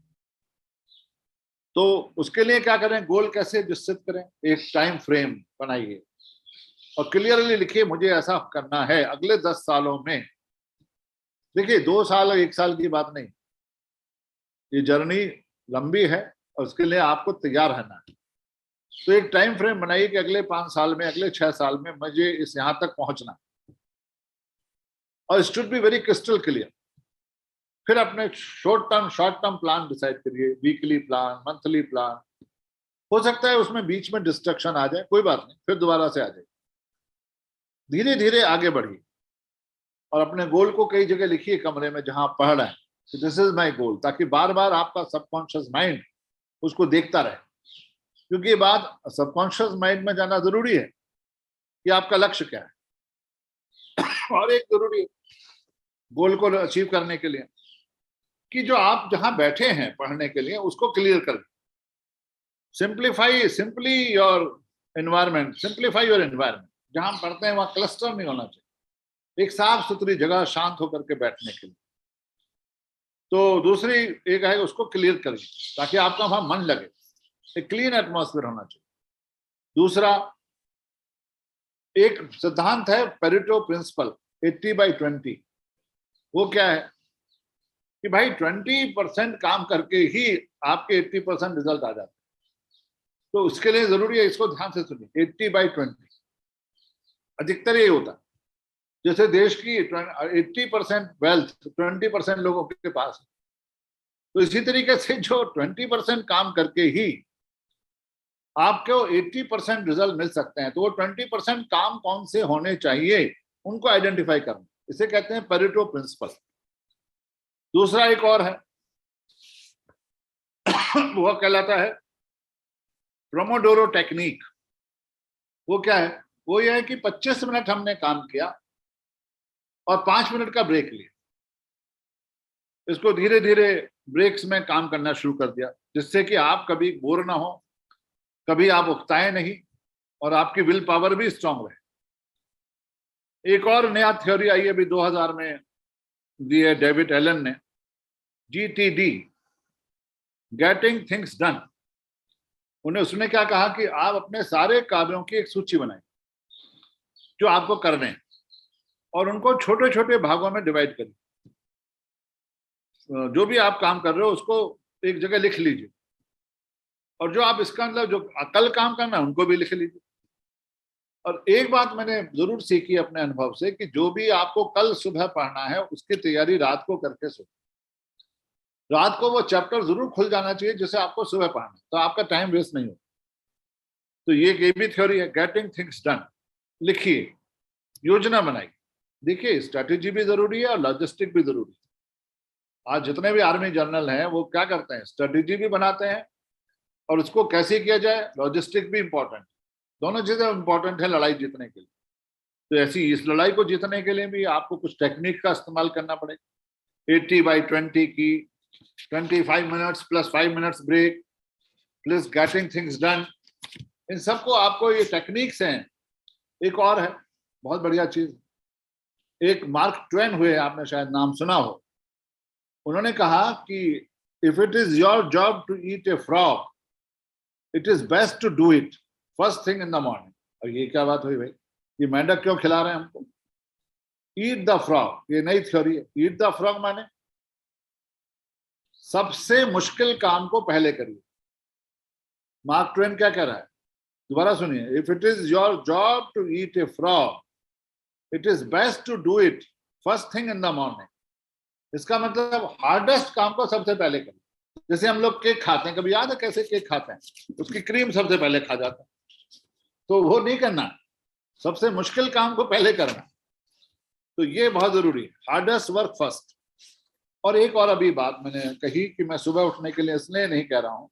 तो उसके लिए क्या करें, गोल कैसे निश्चित करें, एक टाइम फ्रेम बनाइए और क्लियरली लिखिए मुझे ऐसा करना है अगले 10 सालों में। देखिए 2 साल और 1 साल की बात नहीं, ये जर्नी लंबी है और उसके लिए आपको तैयार रहना है। तो एक टाइम फ्रेम बनाइए कि अगले 5 साल में, अगले 6 साल में मुझे इस यहां तक पहुंचना, और it should be very crystal clear. फिर अपने शॉर्ट टर्म प्लान डिसाइड करिए, वीकली प्लान, मंथली प्लान। हो सकता है उसमें बीच में डिस्ट्रक्शन आ जाए, कोई बात नहीं, फिर दोबारा से आ जाए। धीरे धीरे आगे बढ़िए और अपने गोल को कई जगह लिखिए कमरे में जहां आप पढ़ रहे हैं, दिस इज माई गोल, ताकि बार बार आपका सबकॉन्शियस माइंड उसको देखता रहे। क्योंकि ये बात सबकॉन्शियस माइंड में जाना जरूरी है कि आपका लक्ष्य क्या है। और एक जरूरी है गोल को अचीव करने के लिए कि जो आप जहां बैठे हैं पढ़ने के लिए उसको क्लियर करें। Simplify your environment. जहां हम पढ़ते हैं वहां क्लस्टर नहीं होना चाहिए, एक साफ सुथरी जगह शांत होकर के बैठने के लिए। तो दूसरी एक है उसको क्लियर करिए ताकि आपका वहां मन लगे, एक क्लीन एटमॉस्फेयर होना चाहिए। दूसरा एक सिद्धांत है पेरेटो प्रिंसिपल 80/20। वो क्या है कि भाई 20% काम करके ही आपके 80% रिजल्ट आ जाते हैं। तो उसके लिए जरूरी है, इसको ध्यान से सुनिए, 80/20 अधिकतर ये होता है। जैसे देश की 80% वेल्थ 20% लोगों के पास है, तो इसी तरीके से जो 20% काम करके ही आपको 80% रिजल्ट मिल सकते हैं, तो वो 20% काम कौन से होने चाहिए उनको आइडेंटिफाई करना, इसे कहते हैं पेरेटो प्रिंसिपल। दूसरा एक और है, वो कहलाता है प्रोमोडोरो टेक्निक। वो क्या है? वो ये है कि 25 मिनट हमने काम किया और 5 मिनट का ब्रेक लिया। इसको धीरे धीरे ब्रेक्स में काम करना शुरू कर दिया, जिससे कि आप कभी बोर ना हो, कभी आप उकताए नहीं और आपकी विल पावर भी स्ट्रांग रहे। एक और नया थ्योरी आई अभी 2000 में दी है डेविड एलन ने, GTD, गेटिंग थिंग्स डन। उसने क्या कहा कि आप अपने सारे कार्यों की एक सूची बनाएं जो आपको करने हैं और उनको छोटे छोटे भागों में डिवाइड करिए। जो भी आप काम कर रहे हो उसको एक जगह लिख लीजिए, और जो आप इसका मतलब जो कल काम करना है उनको भी लिख लीजिए। और एक बात मैंने जरूर सीखी अपने अनुभव से कि जो भी आपको कल सुबह पढ़ना है उसकी तैयारी रात को करके सो। रात को वो चैप्टर जरूर खुल जाना चाहिए जिसे आपको सुबह पढ़ना है, तो आपका टाइम वेस्ट नहीं होगा। तो ये भी थ्योरी है, गेटिंग थिंग्स डन। लिखिए, योजना बनाइए। देखिए, स्ट्रेटेजी भी जरूरी है और लॉजिस्टिक भी जरूरी है। आज जितने भी आर्मी जनरल हैं वो क्या करते हैं, स्ट्रेटेजी भी बनाते हैं और उसको कैसे किया जाए, लॉजिस्टिक भी इंपॉर्टेंट। दोनों चीजें इंपॉर्टेंट है लड़ाई जीतने के लिए। तो ऐसी इस लड़ाई को जीतने के लिए भी आपको कुछ टेक्निक का इस्तेमाल करना पड़ेगा। 80/20 की 25 minutes plus 5 minutes break plus getting things done, इन सबको आपको ये टेक्निक्स हैं। एक और है बहुत बढ़िया चीज, एक मार्क ट्वेन हुए, आपने शायद नाम सुना हो। उन्होंने कहा कि if it is your job to eat a frog, it is best to do it first thing in the morning. और ये क्या बात हुई भाई, ये मेंढक क्यों खिला रहे हैं हमको? ईट द फ्रॉग, ये नई थ्योरी है। ईट द फ्रॉग माने सबसे मुश्किल काम को पहले करिए। मार्क ट्वेन क्या कह रहा है, दोबारा सुनिए, if it is your job to eat a frog, it is best to do it first thing in the morning. इसका मतलब हार्डेस्ट काम को सबसे पहले करें। जैसे हम लोग केक खाते हैं, कभी याद है कैसे केक खाते हैं? उसकी क्रीम सबसे पहले खा जाते हैं, तो वो नहीं करना, सबसे मुश्किल काम को पहले करना। तो ये बहुत जरूरी है, हार्डेस्ट वर्क फर्स्ट। और एक और अभी बात मैंने कही कि मैं सुबह उठने के लिए इसलिए नहीं कह रहा हूं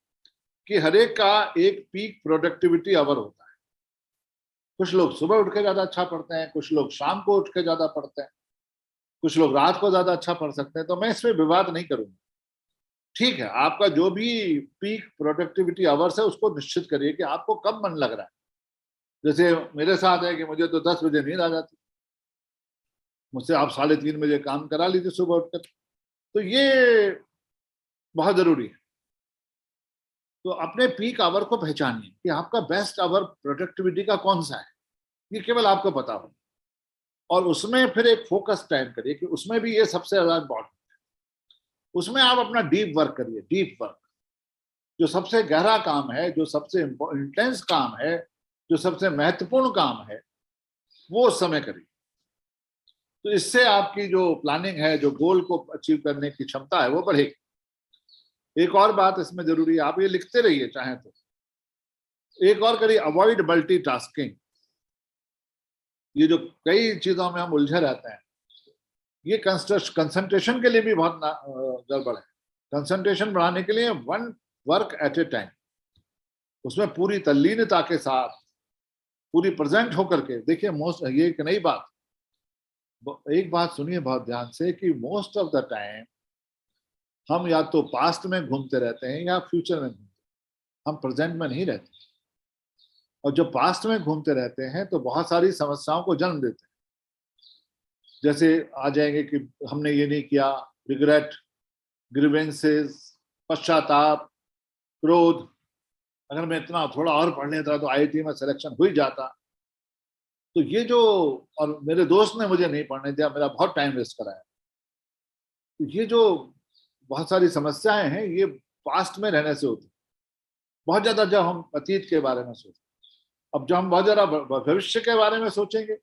कि हर एक का एक पीक प्रोडक्टिविटी आवर होता है। कुछ लोग सुबह उठ के ज्यादा अच्छा पढ़ते हैं, कुछ लोग शाम को उठ के ज्यादा पढ़ते हैं, कुछ लोग रात को ज्यादा अच्छा पढ़ सकते हैं। तो मैं इसमें विवाद नहीं करूंगा। ठीक है, आपका जो भी पीक प्रोडक्टिविटी आवर्स है उसको निश्चित करिए कि आपको कब मन लग रहा है। जैसे मेरे साथ है कि मुझे तो 10 बजे नींद आ जाती, मुझसे आप 3:30 बजे काम करा लीजिए सुबह उठकर। तो ये बहुत जरूरी है। तो अपने पीक आवर को पहचानिए कि आपका बेस्ट आवर प्रोडक्टिविटी का कौन सा है, ये केवल आपको पता हो। और उसमें फिर एक फोकस टाइम करिए कि उसमें भी ये सबसे ज्यादा इंपॉर्टेंट है। उसमें आप अपना डीप वर्क करिए, डीप वर्क, जो सबसे गहरा काम है, जो सबसे इंटेंस काम है, जो सबसे महत्वपूर्ण काम है, वो उस समय करिए। तो इससे आपकी जो प्लानिंग है, जो गोल को अचीव करने की क्षमता है, वो बढ़ेगी। एक और बात इसमें जरूरी है, आप ये लिखते रहिए चाहें तो, एक और करिए, अवॉइड मल्टीटास्किंग। ये जो कई चीजों में हम उलझे रहते हैं, ये कंसंट्रेशन के लिए भी बहुत गड़बड़ है। कंसंट्रेशन बढ़ाने के लिए one work at A time, उसमें पूरी तल्लीनता के साथ, पूरी प्रेजेंट होकर के देखिए। ये एक नई बात, एक बात सुनिए बहुत ध्यान से, कि मोस्ट ऑफ द टाइम हम या तो पास्ट में घूमते रहते हैं या फ्यूचर में घूमते हैं, हम प्रेजेंट में नहीं रहते। और जब पास्ट में घूमते रहते हैं तो बहुत सारी समस्याओं को जन्म देते हैं। जैसे आ जाएंगे कि हमने ये नहीं किया, रिग्रेट, ग्रीवेंसेस, पश्चाताप, क्रोध। अगर मैं इतना थोड़ा और पढ़ लेता तो आईआईटी में सिलेक्शन हो ही जाता। तो ये जो, और मेरे दोस्त ने मुझे नहीं पढ़ने दिया, मेरा बहुत टाइम वेस्ट कराया। तो ये जो बहुत सारी समस्याएं हैं, ये पास्ट में रहने से होती। बहुत ज्यादा जब हम अतीत के बारे में सोचते, अब जब हम बहुत ज्यादा भविष्य के बारे में सोचेंगे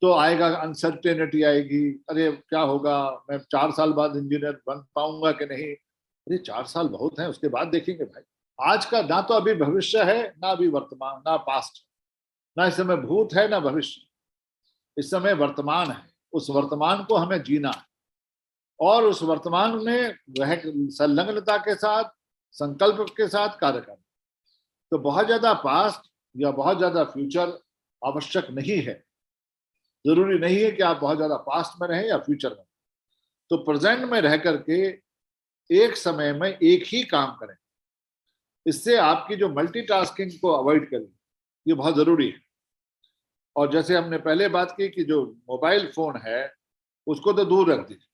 तो आएगा अनसर्टेनिटी आएगी। अरे क्या होगा, मैं 4 साल बाद इंजीनियर बन पाऊंगा कि नहीं। अरे 4 साल बहुत है, उसके बाद देखेंगे भाई। आज का ना तो अभी भविष्य है, ना अभी वर्तमान, ना पास्ट, ना इस समय भूत है, ना भविष्य। इस समय वर्तमान है। उस वर्तमान को हमें जीना है और उस वर्तमान में रह संलग्नता के साथ, संकल्प के साथ कार्य करना। तो बहुत ज्यादा पास्ट या बहुत ज्यादा फ्यूचर आवश्यक नहीं है। जरूरी नहीं है कि आप बहुत ज्यादा पास्ट में रहें या फ्यूचर में। तो प्रेजेंट में रह करके एक समय में एक ही काम करें। इससे आपकी जो मल्टीटास्किंग को अवॉइड करें, ये बहुत जरूरी है। और जैसे हमने पहले बात की कि जो मोबाइल फोन है उसको तो दूर रख दीजिए,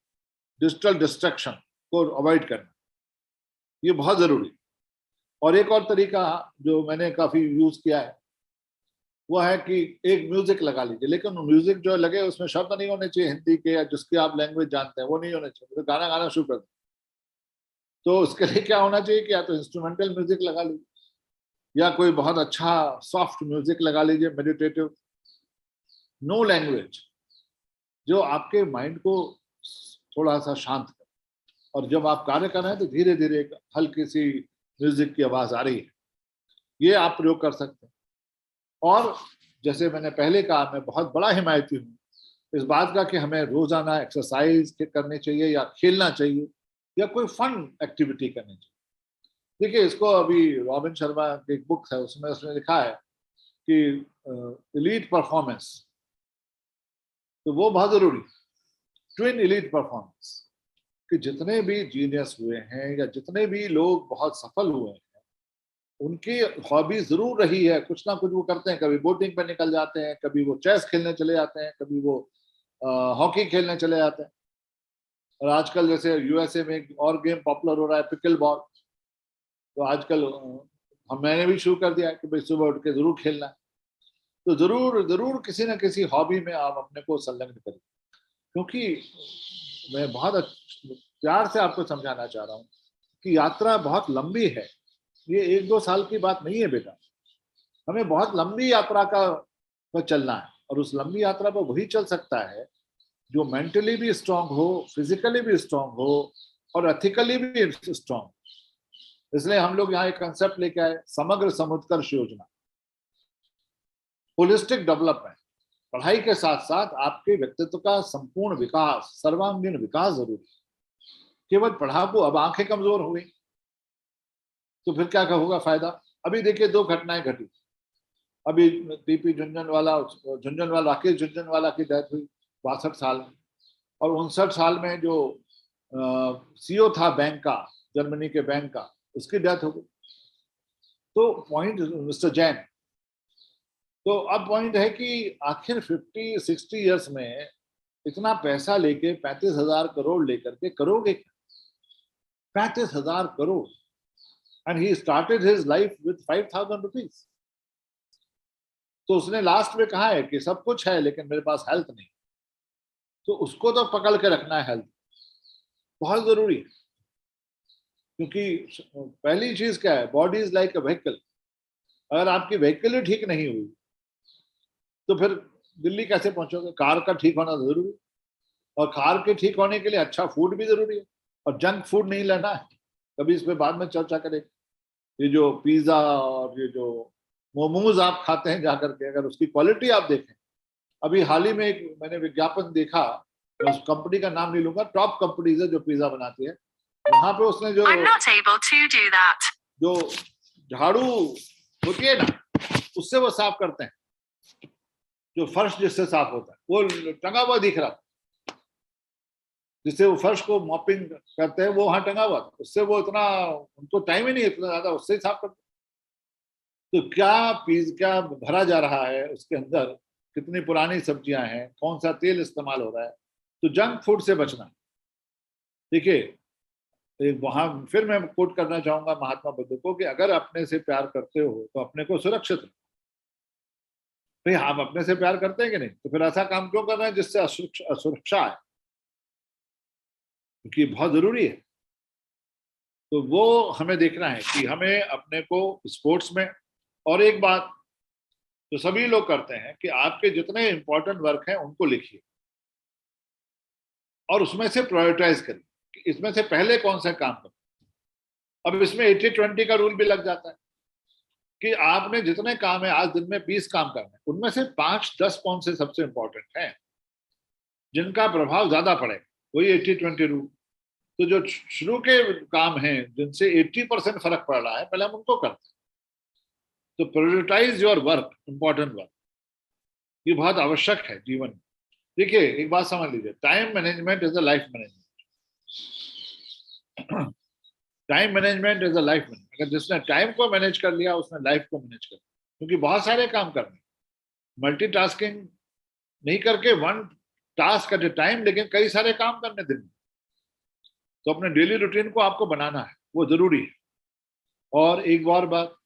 डिजिटल डिस्ट्रैक्शन को अवॉइड करना, ये बहुत जरूरी है। और एक और तरीका जो मैंने काफी यूज किया है वो है कि एक म्यूजिक लगा लीजिए, लेकिन म्यूजिक जो लगे उसमें शब्द नहीं होने चाहिए हिंदी के या जिसकी आप लैंग्वेज जानते हैं, वो नहीं होने चाहिए। तो गाना गाना शुरू कर दें। तो उसके लिए क्या होना चाहिए कि या तो इंस्ट्रूमेंटल म्यूजिक लगा लीजिए या कोई बहुत अच्छा सॉफ्ट म्यूजिक लगा लीजिए, मेडिटेटिव, नो लैंग्वेज, जो आपके माइंड को थोड़ा सा शांत करे। और जब आप कार्य कर रहे हैं तो धीरे धीरे हल्की सी म्यूजिक की आवाज आ रही है, ये आप प्रयोग कर सकते हैं। और जैसे मैंने पहले कहा, मैं बहुत बड़ा हिमायती हूँ इस बात का कि हमें रोजाना एक्सरसाइज करनी चाहिए या खेलना चाहिए या कोई फन एक्टिविटी करनी चाहिए। देखिए, इसको अभी रॉबिन शर्मा की एक बुक है, उसमें उसने लिखा है कि एलीट परफॉर्मेंस, तो वो बहुत जरूरी है। ट्विन एलीट परफॉर्मेंस, कि जितने भी जीनियस हुए हैं या जितने भी लोग बहुत सफल हुए हैं, उनकी हॉबी जरूर रही है, कुछ ना कुछ वो करते हैं। कभी बोटिंग पे निकल जाते हैं, कभी वो चेस खेलने चले जाते हैं, कभी वो हॉकी खेलने चले जाते हैं। और आजकल जैसे यूएसए में एक और गेम पॉपुलर हो रहा है, पिकल बॉल। तो आजकल मैंने भी शुरू कर दिया है कि भाई सुबह उठ के जरूर खेलना है। तो जरूर जरूर किसी ना किसी हॉबी में आप अपने को संलग्न करिए। क्योंकि मैं बहुत प्यार से आपको समझाना चाह रहा हूँ कि यात्रा बहुत लंबी है। ये 1-2 साल की बात नहीं है बेटा। हमें बहुत लंबी यात्रा पर चलना है। और उस लंबी यात्रा पर वही चल सकता है जो मेंटली भी स्ट्रांग हो, फिजिकली भी स्ट्रांग हो और एथिकली भी स्ट्रांग। इसलिए हम लोग यहाँ एक कंसेप्ट लेके आए, समग्र समुत्कर्ष योजना, होलिस्टिक डेवलपमेंट। पढ़ाई के साथ साथ आपके व्यक्तित्व का संपूर्ण विकास, सर्वांगीण विकास जरूरी है। केवल पढ़ाकू, अब आंखें कमजोर हो गई तो फिर क्या होगा फायदा। अभी देखिए 2 घटनाएं घटी। अभी टीपी झुंझुनवाला, राकेश झुंझुनवाला की डेथ हुई 62 साल में। और 59 साल में जो सीईओ था बैंक का, जर्मनी के बैंक का, उसकी डेथ हो गई। तो पॉइंट, मिस्टर जैन, तो अब पॉइंट है कि आखिर 50-60 ईयर्स में इतना पैसा लेके 35,000 करोड़ लेकर के करोगे क्या? 35,000 crore. And he started his life with 5,000 rupees. तो उसने लास्ट में कहा है कि सब कुछ है लेकिन मेरे पास हेल्थ नहीं। तो उसको तो पकड़ के रखना है, हेल्थ बहुत जरूरी है। क्योंकि पहली चीज क्या है, body is like a vehicle. अगर आपकी व्हीकल ही ठीक नहीं हुई तो फिर दिल्ली कैसे पहुंचोगे? कार का ठीक होना जरूरी। और खार के ठीक होने के लिए अच्छा फूड भी जरूरी है, और जंक फूड नहीं लेना है। कभी इस पे बाद में चर्चा करें। ये जो पिज्जा और ये जो मोमोज आप खाते हैं जाकर के, अगर उसकी क्वालिटी आप देखें, अभी हाल ही में एक मैंने विज्ञापन देखा, मैं उस कंपनी का नाम नहीं लूंगा, टॉप कंपनीज है जो पिज्जा बनाती है, वहां पे उसने जो जो झाड़ू होती है ना, उससे वो साफ करते हैं, जो फर्श जिससे साफ होता है वो टंगा हुआ दिख रहा, जिससे वो फर्श को मॉपिंग करते हैं वो वहां टंगा हुआ था, उससे वो इतना, उनको टाइम ही नहीं इतना ज्यादा, उससे ही साफ करते। तो क्या भरा जा रहा है उसके अंदर, कितनी पुरानी सब्जियां हैं, कौन सा तेल इस्तेमाल हो रहा है। तो जंक फूड से बचना। देखिए वहां फिर मैं कोट करना चाहूंगा महात्मा बुद्ध को कि अगर अपने से प्यार करते हो तो अपने को सुरक्षित रखो। भाई हम अपने से प्यार करते हैं कि नहीं, तो फिर ऐसा काम क्यों कर रहे हैं जिससे असुरक्षा है, क्योंकि बहुत जरूरी है। तो वो हमें देखना है कि हमें अपने को स्पोर्ट्स में, और एक बात जो सभी लोग करते हैं कि आपके जितने इंपॉर्टेंट वर्क हैं उनको लिखिए और उसमें से प्रायोरिटाइज करिए कि इसमें से पहले कौन सा काम करें। अब इसमें 80-20 का रूल भी लग जाता है कि आपने जितने काम है, आज दिन में 20 काम करने, उनमें से 5-10 कौन से सबसे इंपॉर्टेंट हैं जिनका प्रभाव ज्यादा पड़ेगा, वही 80-20 रूल। तो जो शुरू के काम हैं जिनसे 80% फर्क पड़ रहा है, पहले हम उनको करते हैं। तो prioritise your work, important work, ये बहुत आवश्यक है जीवन में। देखिए एक बात समझ लीजिए, time management is a life management. Time management is a life management. अगर जिसने टाइम को मैनेज कर लिया उसने लाइफ को मैनेज कर लिया, क्योंकि बहुत सारे काम करने, मल्टीटास्किंग नहीं करके one task at A time, लेकिन कई सारे काम करने दिन में। तो अपने डेली रूटीन को आपको बनाना है, वो जरूरी है। और एक और बात,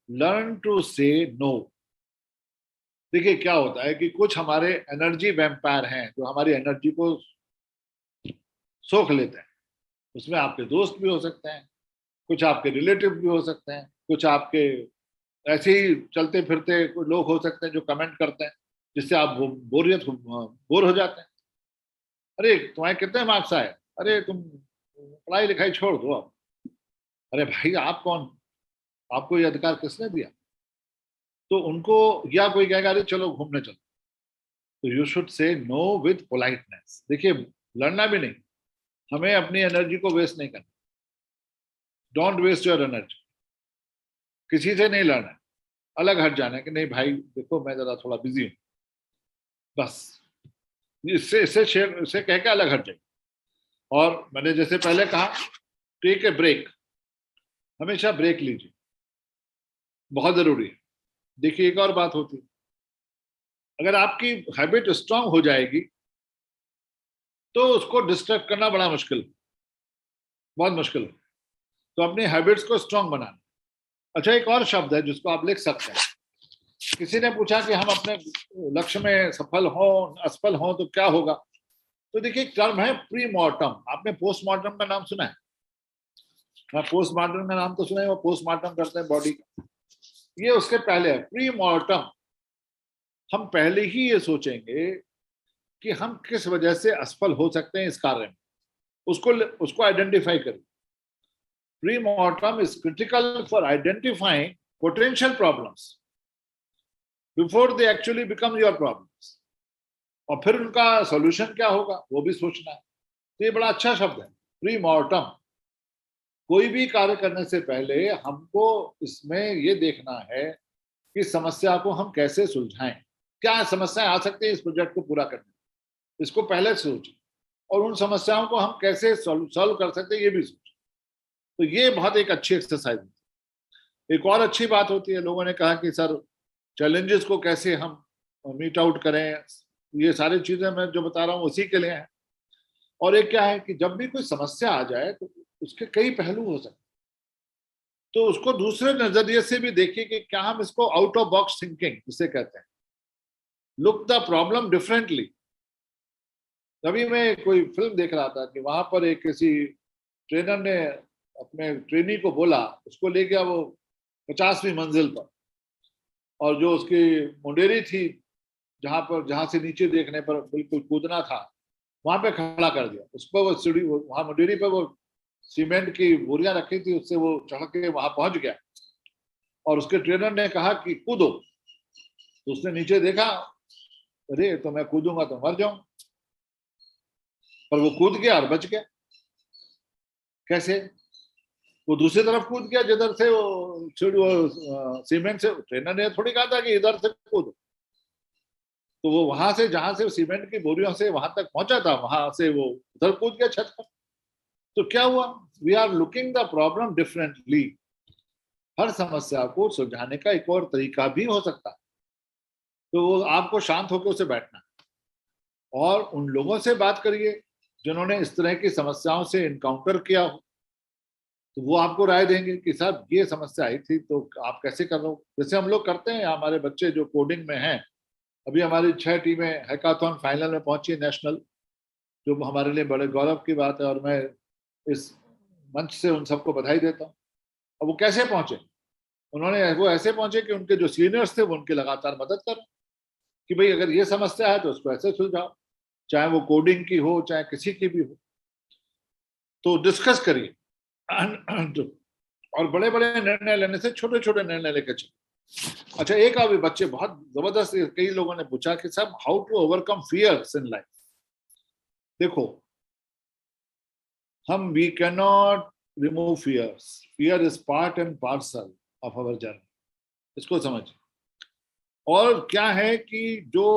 लर्न टू से नो। देखिए क्या होता है कि कुछ हमारे एनर्जी वैम्पायर हैं जो हमारी एनर्जी को सोख लेते हैं। उसमें आपके दोस्त भी हो सकते हैं, कुछ आपके रिलेटिव भी हो सकते हैं, कुछ आपके ऐसे ही चलते फिरते कुछ लोग हो सकते हैं जो कमेंट करते हैं, जिससे आप बोर हो जाते हैं। अरे तुम्हारे कितने मार्क्स आए, अरे तुम पढ़ाई लिखाई छोड़ दो अब। अरे भाई आप कौन, आपको ये अधिकार किसने दिया। तो उनको, या कोई कहेगा अरे चलो घूमने चलो, तो you should say know with politeness. देखिए लड़ना भी नहीं, हमें अपनी एनर्जी को वेस्ट नहीं करना। डोंट वेस्ट योर एनर्जी, किसी से नहीं लड़ना है, अलग हट जाना है कि नहीं भाई देखो मैं जरा थोड़ा बिजी हूँ, बस इससे इससे शेयर इससे कह के अलग हट जाए। और मैंने जैसे पहले कहा, टेक ए ब्रेक, हमेशा ब्रेक लीजिए, बहुत जरूरी है। देखिए एक और बात होती है, अगर आपकी हैबिट स्ट्रांग हो जाएगी तो उसको डिस्टर्ब करना बड़ा मुश्किल, बहुत मुश्किल है। तो अपनी हैबिट्स को स्ट्रांग बनाना। अच्छा एक और शब्द है जिसको आप लिख सकते हैं। किसी ने पूछा कि हम अपने लक्ष्य में सफल हो असफल हो तो क्या होगा, तो देखिए एक टर्म है प्री मॉर्टम। आपने पोस्टमार्टम का नाम सुना है? पोस्टमार्टम का नाम तो सुना है, वो पोस्टमार्टम करते हैं बॉडी का, ये उसके पहले है प्री मॉर्टम। हम पहले ही ये सोचेंगे कि हम किस वजह से असफल हो सकते हैं इस कार्य में, उसको आइडेंटिफाई करें। Pre mortem is critical for identifying potential problems before they actually become your problems, और फिर उनका सॉल्यूशन क्या होगा वो भी सोचना है। तो ये बड़ा अच्छा शब्द है प्री मॉर्टम। कोई भी कार्य करने से पहले हमको इसमें ये देखना है कि समस्या को हम कैसे सुलझाएं, क्या समस्याएं आ सकती है इस प्रोजेक्ट को पूरा करने में, इसको पहले सोचें, और उन समस्याओं को हम कैसे सॉल्व कर सकते हैं ये भी सोचें। तो ये बहुत एक अच्छी एक्सरसाइज है। एक और अच्छी बात होती है, लोगों ने कहा कि सर चैलेंजेस को कैसे हम मीट आउट करें, ये सारी चीजें मैं जो बता रहा हूँ उसी के लिए है। और एक क्या है कि जब भी कोई समस्या आ जाए तो उसके कई पहलू हो सकते हैं, तो उसको दूसरे नजरिए से भी देखिए कि क्या हम इसको आउट ऑफ बॉक्स थिंकिंग जिसे कहते हैं, लुक द प्रॉब्लम डिफरेंटली। तभी मैं कोई फिल्म देख रहा था कि वहां पर एक किसी ट्रेनर ने अपने ट्रेनी को बोला, उसको ले गया वो 50वीं मंजिल पर, और जो उसकी मुंडेरी थी जहां से नीचे देखने पर बिल्कुल कूदना था, वहां पे खड़ा कर दिया उसको। वो सीढ़ी, वहां मुंडेरी पे वो सीमेंट की बोरियां रखी थी, उससे वो चढ़ के वहां पहुंच गया और उसके ट्रेनर ने कहा कि कूदो। तो उसने नीचे देखा, अरे तो मैं कूदूंगा तो मर जाऊं, पर वो कूद गया और बच गया। कैसे? वो दूसरी तरफ कूद गया जिधर से वो सीमेंट से, ट्रेनर ने थोड़ी कहा था कि इधर से कूद। तो वो वहां से, जहां से सीमेंट की बोरियों से वहां तक पहुंचा था, वहां से वो उधर कूद गया छत पर। तो क्या हुआ? We are looking the problem differently. हर समस्या को सुलझाने का एक और तरीका भी हो सकता है। तो वो आपको शांत होकर उसे बैठना और उन लोगों से बात करिए जिन्होंने इस तरह की समस्याओं से इनकाउंटर किया हो। तो वो आपको राय देंगे कि साहब ये समस्या आई थी तो आप कैसे कर रहे हो। जैसे हम लोग करते हैं, हमारे बच्चे जो कोडिंग में हैं, अभी हमारी 6 टीमें हैकाथॉन फाइनल में पहुंची नेशनल, जो हमारे लिए बड़े गौरव की बात है और मैं इस मंच से उन सबको बधाई देता हूँ। अब वो कैसे पहुंचे? वो ऐसे पहुंचे कि उनके जो सीनियर्स थे वो उनकी लगातार मदद कर, कि भाई अगर ये समस्या है तो उसको ऐसे सुलझाओ, चाहे वो कोडिंग की हो चाहे किसी की भी हो। तो डिस्कस करिए और बड़े बड़े निर्णय लेने से छोटे छोटे निर्णय लेकर चलिए। अच्छा, एक अभी बच्चे बहुत जबरदस्त, कई लोगों ने पूछा कि साहब how to overcome fears in life. देखो, we can not remove fears, fear is part and parcel of our journey. इसको समझिए। और क्या है कि जो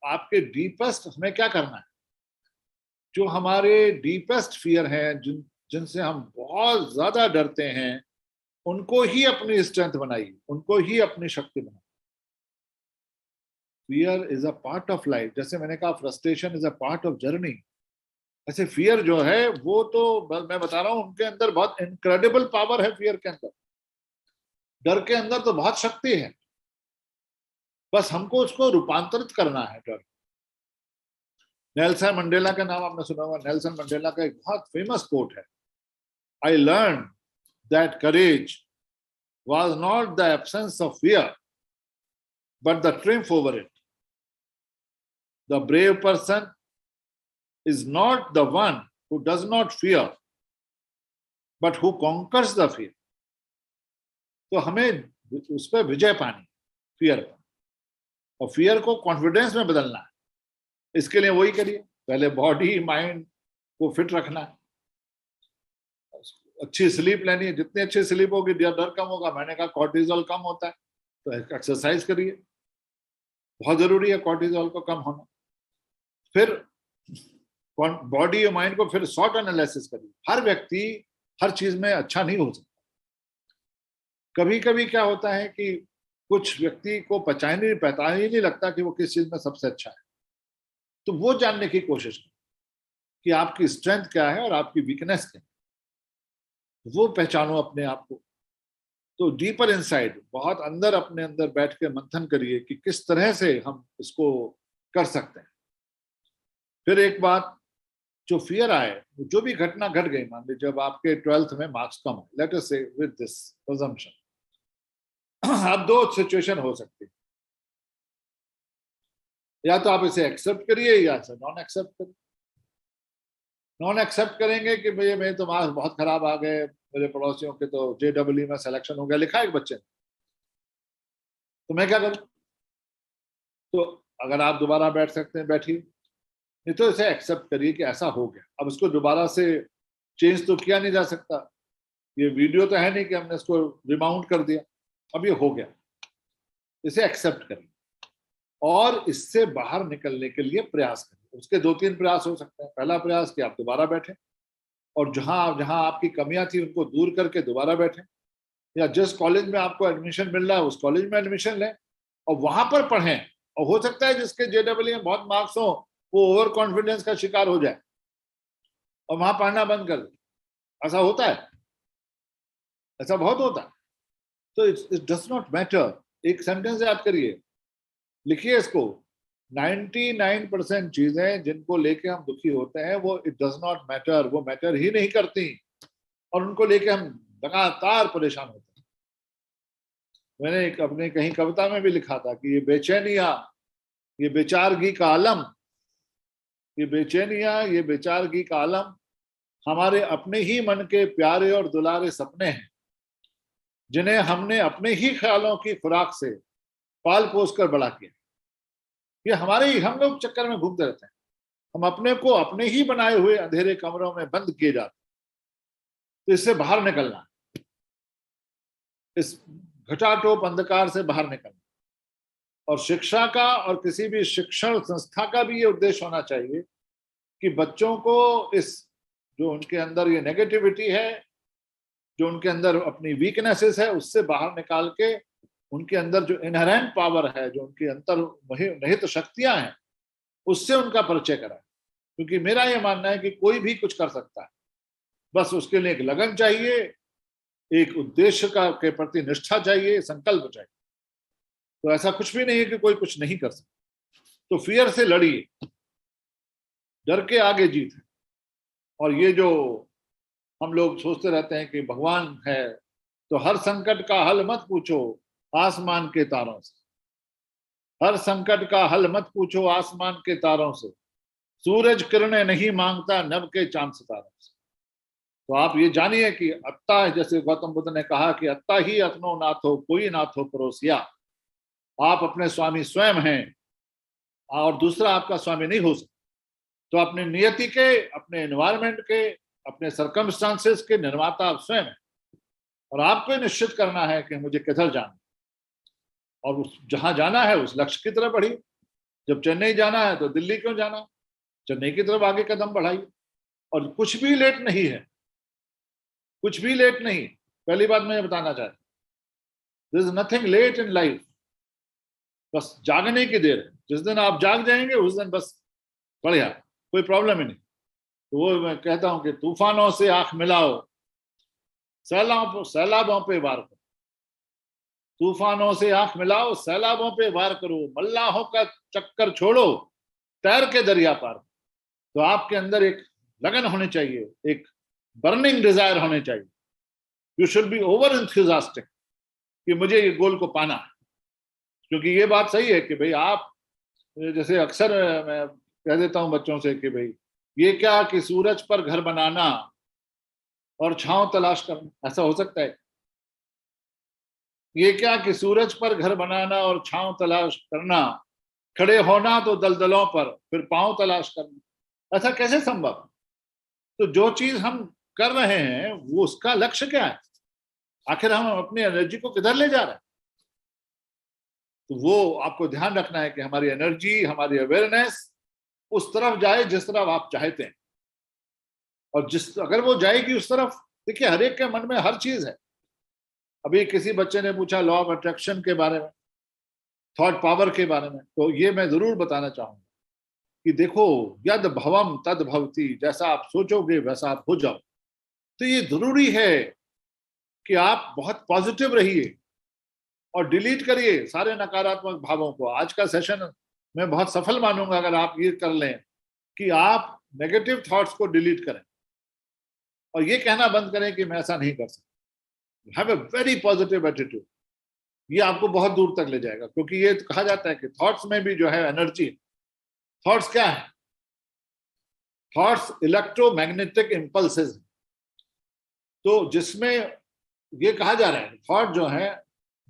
आपके डीपेस्ट, हमें क्या करना है, जो हमारे डीपेस्ट फियर हैं, जिनसे हम बहुत ज्यादा डरते हैं, उनको ही अपनी स्ट्रेंथ बनाइए, उनको ही अपनी शक्ति बनाइए। Fear is a part of life. जैसे मैंने कहा frustration is a part of journey, ऐसे फियर जो है वो तो मैं बता रहा हूं, उनके अंदर बहुत इनक्रेडिबल पावर है। फियर के अंदर, डर के अंदर तो बहुत शक्ति है, बस हमको उसको रूपांतरित करना है। डर, नेल्सन मंडेला का नाम आपने सुना होगा। नेल्सन मंडेला का एक बहुत फेमस कोट है, I learn that courage was not the absence of fear, but the triumph over it. The brave person is not the one who does not fear, but who conquers the fear. तो हमें उस पर विजय पानी, fear पर, और fear को confidence में बदलना है। इसके लिए वही करिए, पहले बॉडी माइंड को फिट रखना है, अच्छी स्लीप लेनी है। जितनी अच्छी स्लीप होगी डर कम होगा। मैंने कहा कॉर्टिजोल कम होता है, तो एक्सरसाइज करिए, बहुत जरूरी है कॉर्टिजोल को कम होना। फिर बॉडी और माइंड को फिर शॉर्ट एनालिसिस करिए। हर व्यक्ति हर चीज में अच्छा नहीं हो सकता। कभी कभी क्या होता है कि कुछ व्यक्ति को पता ही नहीं लगता कि वो किस चीज में सबसे अच्छा है। तो वो जानने की कोशिश करें कि आपकी स्ट्रेंथ क्या है और आपकी वीकनेस क्या है, वो पहचानो अपने आप को। तो डीपर इनसाइड, बहुत अंदर, अपने अंदर बैठ के मंथन करिए कि किस तरह से हम इसको कर सकते हैं। फिर एक बात, जो फियर आए, जो भी घटना घट गई, मान लीजिए जब आपके 12th में मार्क्स कम है, लेट अस से विद दिस अजम्पशन, अब दो सिचुएशन हो सकती है, या तो आप इसे एक्सेप्ट करिए या इसे नॉन एक्सेप्ट करिए। नॉन एक्सेप्ट करेंगे कि भैया मेरे तो मार्क्स बहुत खराब आ गए, मेरे पड़ोसियों के तो JEE में सिलेक्शन हो गया, लिखा एक बच्चे ने, तो मैं क्या करूं? तो अगर आप दोबारा बैठ सकते हैं बैठिए, नहीं तो इसे एक्सेप्ट करिए कि ऐसा हो गया। अब इसको दोबारा से चेंज तो किया नहीं जा सकता, ये वीडियो तो है नहीं कि हमने इसको रिमाउंट कर दिया, अब ये हो गया। इसे एक्सेप्ट करिए और इससे बाहर निकलने के लिए प्रयास करिए। उसके 2-3 प्रयास हो सकते हैं। पहला प्रयास कि आप दोबारा बैठें और जहां जहां आपकी कमियां थी उनको दूर करके दोबारा बैठें, या जिस कॉलेज में आपको एडमिशन मिल रहा है उस कॉलेज में एडमिशन लें और वहां पर पढ़ें। और हो सकता है जिसके JEE में बहुत मार्क्स हो वो ओवर कॉन्फिडेंस का शिकार हो जाए और वहां पढ़ना बंद कर दे। ऐसा होता है, ऐसा बहुत होता है। तो इट डज नॉट मैटर। एक सेंटेंस याद करिए, लिखिए इसको, 99% चीजें जिनको लेके हम दुखी होते हैं वो इट डज नॉट मैटर, वो मैटर ही नहीं करती, और उनको लेके हम लगातार परेशान होते हैं। मैंने अपने कहीं कविता में भी लिखा था कि ये बेचैनिया, ये बेचारगी का आलम, ये बेचैनियां, ये बेचारगी का आलम हमारे अपने ही मन के प्यारे और दुलारे सपने हैं, जिन्हें हमने अपने ही ख्यालों की खुराक से पाल पोस कर बड़ा किया। ये हमारे ही, हम लोग चक्कर में घूमते रहते हैं, हम अपने को अपने ही बनाए हुए अंधेरे कमरों में बंद किए जाते हैं। तो इससे बाहर निकलना है, इस घटाटोप अंधकार से बाहर निकलना। और शिक्षा का और किसी भी शिक्षण संस्था का भी ये उद्देश्य होना चाहिए कि बच्चों को इस, जो उनके अंदर ये नेगेटिविटी है, जो उनके अंदर अपनी वीकनेसेस है, उससे बाहर निकाल के उनके अंदर जो इनहेरेंट पावर है, जो उनके अंतर निहित शक्तियां हैं, उससे उनका परिचय कराए। क्योंकि मेरा ये मानना है कि कोई भी कुछ कर सकता है, बस उसके लिए एक लगन चाहिए, एक उद्देश्य का के प्रति निष्ठा चाहिए, संकल्प चाहिए। तो ऐसा कुछ भी नहीं है कि कोई कुछ नहीं कर सकता। तो फियर से लड़िए, डर के आगे जीत है। और ये जो हम लोग सोचते रहते हैं कि भगवान है, तो हर संकट का हल मत पूछो आसमान के तारों से, हर संकट का हल मत पूछो आसमान के तारों से, सूरज किरणें नहीं मांगता नभ के चांद सितारों से। तो आप ये जानिए कि अत्ता, जैसे गौतम बुद्ध ने कहा कि अत्ता ही अपनो नाथो कोई नाथो परोसिया, आप अपने स्वामी स्वयं हैं और दूसरा आपका स्वामी नहीं हो सकता। तो अपनी नियति के, अपने एनवायरनमेंट के, अपने सर्कमस्टांसेस के निर्माता आप स्वयं हैं। और आपको निश्चित करना है कि मुझे किधर जाना, और जहां जाना है उस लक्ष्य की तरफ बढ़िए। जब चेन्नई जाना है तो दिल्ली क्यों जाना, चेन्नई की तरफ आगे कदम बढ़ाइए। और कुछ भी लेट नहीं है, कुछ भी लेट नहीं। पहली बात मैं बताना चाहता हूं, there is nothing late in life, बस जागने की देर है। जिस दिन आप जाग जाएंगे उस दिन बस बढ़िया, कोई प्रॉब्लम ही नहीं। तो वो मैं कहता हूं कि तूफानों से आंख मिलाओ, सैलाबों पे वार करो, तूफानों से आंख मिलाओ, सैलाबों पे वार करो, मल्लाहों का चक्कर छोड़ो, तैर के दरिया पार। तो आपके अंदर एक लगन होनी चाहिए, एक बर्निंग डिजायर होने चाहिए। You should be over enthusiastic कि मुझे ये गोल को पाना है। क्योंकि ये बात सही है कि भाई आप, जैसे अक्सर मैं कह देता हूं बच्चों से कि भाई ये क्या कि सूरज पर घर बनाना और छांव तलाश करना, ऐसा हो सकता है? ये क्या कि सूरज पर घर बनाना और छांव तलाश करना, खड़े होना तो दलदलों पर फिर पांव तलाश करना, ऐसा कैसे संभव? तो जो चीज हम कर रहे हैं वो, उसका लक्ष्य क्या है? आखिर हम अपनी एनर्जी को किधर ले जा रहे हैं? तो वो आपको ध्यान रखना है कि हमारी एनर्जी, हमारी अवेयरनेस उस तरफ जाए जिस तरफ आप चाहते हैं। और जिस, अगर वो जाएगी उस तरफ, देखिए हर एक के मन में हर चीज है। अभी किसी बच्चे ने पूछा लॉ ऑफ अट्रैक्शन के बारे में, थॉट पावर के बारे में, तो ये मैं जरूर बताना चाहूंगा कि देखो, यद भवम तद भवति, जैसा आप सोचोगे वैसा आप हो जाओ। तो ये जरूरी है कि आप बहुत पॉजिटिव रहिए और डिलीट करिए सारे नकारात्मक भावों को। आज का सेशन मैं बहुत सफल मानूंगा अगर आप ये कर लें कि आप नेगेटिव थॉट्स को डिलीट करें और ये कहना बंद करें कि मैं ऐसा नहीं कर सकता। Have a very positive attitude. ये आपको बहुत दूर तक ले जाएगा, क्योंकि ये कहा जाता है कि थॉट्स में भी जो है एनर्जी। थॉट्स क्या है? Thoughts electromagnetic impulses. तो जिसमें ये कहा जा रहा है थॉट जो है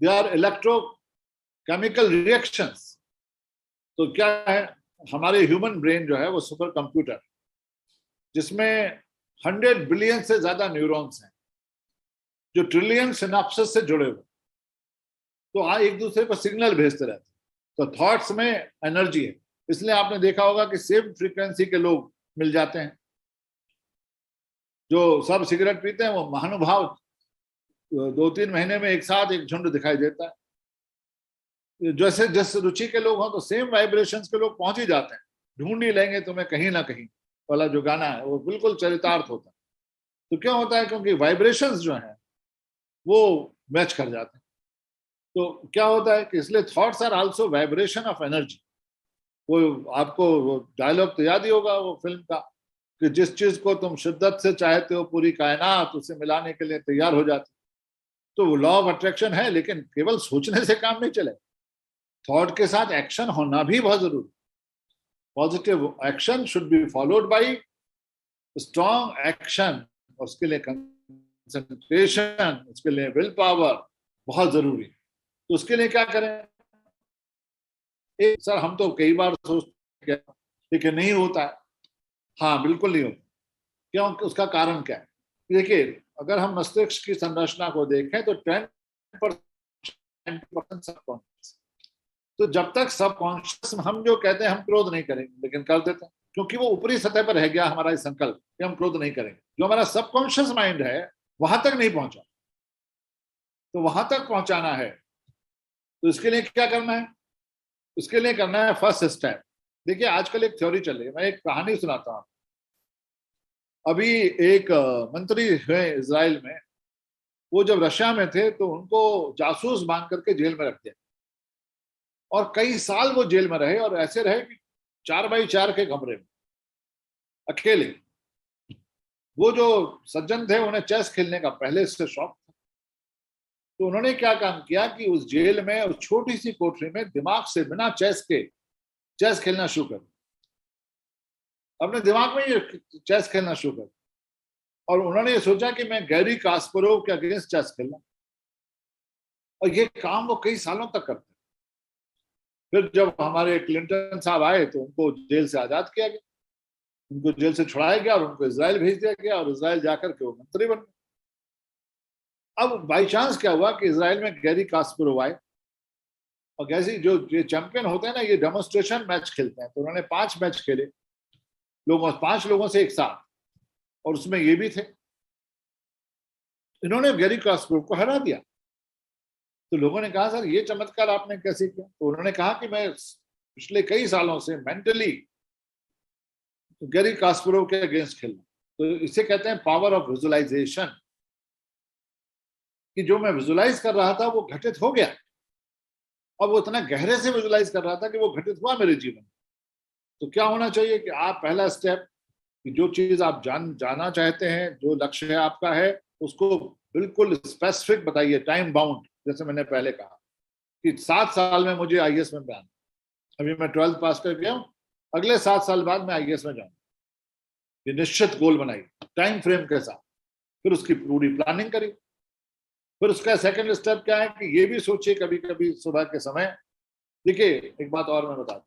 दे आर इलेक्ट्रोकेमिकल रिएक्शंस। तो क्या है, हमारे ह्यूमन ब्रेन जो है वो सुपर कंप्यूटर, जिसमें 100 बिलियन से ज्यादा न्यूरॉन्स हैं जो ट्रिलियन सिनाप्सिस से जुड़े हुए, तो एक दूसरे को सिग्नल भेजते रहते हैं। तो थॉट्स में एनर्जी है। इसलिए आपने देखा होगा कि सेम फ्रीक्वेंसी के लोग मिल जाते हैं। जो सब सिगरेट पीते हैं वो महानुभाव 2-3 महीने में एक साथ एक झुंड दिखाई देता है। जैसे जिस रुचि के लोग हों तो सेम वाइब्रेशंस के लोग पहुंच ही जाते हैं। ढूंढ ही लेंगे तुम्हें कहीं ना कहीं वाला जो गाना है वो बिल्कुल चरितार्थ होता है। तो क्यों होता है? क्योंकि वाइब्रेशंस जो हैं वो मैच कर जाते हैं। तो क्या होता है कि इसलिए thoughts are also vibration of energy. वो आपको वो डायलॉग तो याद ही होगा वो फिल्म का कि जिस चीज को तुम शिद्दत से चाहते हो पूरी कायनात उसे मिलाने के लिए तैयार हो जाती। तो वो लॉ ऑफ अट्रैक्शन है, लेकिन केवल सोचने से काम नहीं चले, थॉट के साथ एक्शन होना भी बहुत जरूरी। Positive action should be followed by strong action. उसके लिए कंसंट्रेशन, उसके लिए विल पावर बहुत जरूरी है। तो उसके लिए क्या करें? सर हम तो कई बार सोचते हैं लेकिन नहीं होता है। हाँ बिल्कुल नहीं होता। क्यों? उसका कारण क्या है? देखिए, अगर हम मस्तिष्क की संरचना को देखें तो 10% सबकॉन्शियस। तो जब तक सबकॉन्शियस, हम जो कहते हैं हम क्रोध नहीं करेंगे लेकिन कर देते हैं, क्योंकि वो ऊपरी सतह पर रह गया हमारा संकल्प कि हम क्रोध नहीं करेंगे। जो हमारा सबकॉन्शियस माइंड है वहां तक नहीं पहुंचा, तो वहां तक पहुंचाना है। तो इसके लिए क्या करना है? उसके लिए करना है फर्स्ट स्टेप। देखिए, आजकल एक थ्योरी चल रही है, मैं एक कहानी सुनाता हूं। अभी एक मंत्री है इजराइल में, वो जब रशिया में थे तो उनको जासूस मान करके जेल में रख दिया और कई साल वो जेल में रहे, और ऐसे रहे कि 4x4 के कमरे में अकेले। वो जो सज्जन थे उन्हें चेस खेलने का पहले से शौक था। तो उन्होंने क्या काम किया कि उस जेल में, उस छोटी सी कोठरी में दिमाग से, बिना चेस के चेस खेलना शुरू कर, अपने दिमाग में ही चेस खेलना शुरू कर। और उन्होंने ये सोचा कि मैं गैरी कास्परोव के अगेंस्ट चेस खेलना, और ये काम वो कई सालों तक करते। फिर जब हमारे क्लिंटन साहब आए तो उनको जेल से आजाद किया गया, उनको जेल से छुड़ाया गया और उनको इजराइल भेज दिया गया, और इजराइल जाकर के वो मंत्री बन गए। अब बाई चांस क्या हुआ कि इजराइल में गैरी कास्परोव आए, और गैसी जो ये चैंपियन होते हैं ना, ये डेमोन्स्ट्रेशन मैच खेलते हैं। तो उन्होंने 5 मैच खेले, 5 लोगों से एक साथ, और उसमें ये भी थे। इन्होंने गैरी कास्परोव को हरा दिया। तो लोगों ने कहा, सर ये चमत्कार आपने कैसे किया? तो उन्होंने कहा कि मैं पिछले कई सालों से मेंटली गैरी कास्परोव के अगेंस्ट खेलना। तो इसे कहते हैं पावर ऑफ विजुअलाइजेशन, कि जो मैं विजुअलाइज कर रहा था वो घटित हो गया, और वो इतना गहरे से विजुअलाइज कर रहा था कि वो घटित हुआ मेरे जीवन। तो क्या होना चाहिए कि आप पहला स्टेप, कि जो चीज आप जाना चाहते हैं, जो लक्ष्य है आपका है, उसको बिल्कुल स्पेसिफिक बताइए, टाइम बाउंड। जैसे मैंने पहले कहा कि 7 साल में मुझे आईएएस में आना, अभी मैं 12th पास कर गया हूँ, अगले 7 साल बाद मैं आईएएस में जाऊंगा। ये निश्चित गोल बनाइए टाइम फ्रेम के साथ, फिर उसकी पूरी प्लानिंग करिए। फिर उसका सेकंड स्टेप क्या है कि ये भी सोचिए कभी कभी सुबह के समय। देखिए, एक बात और मैं बता दूं,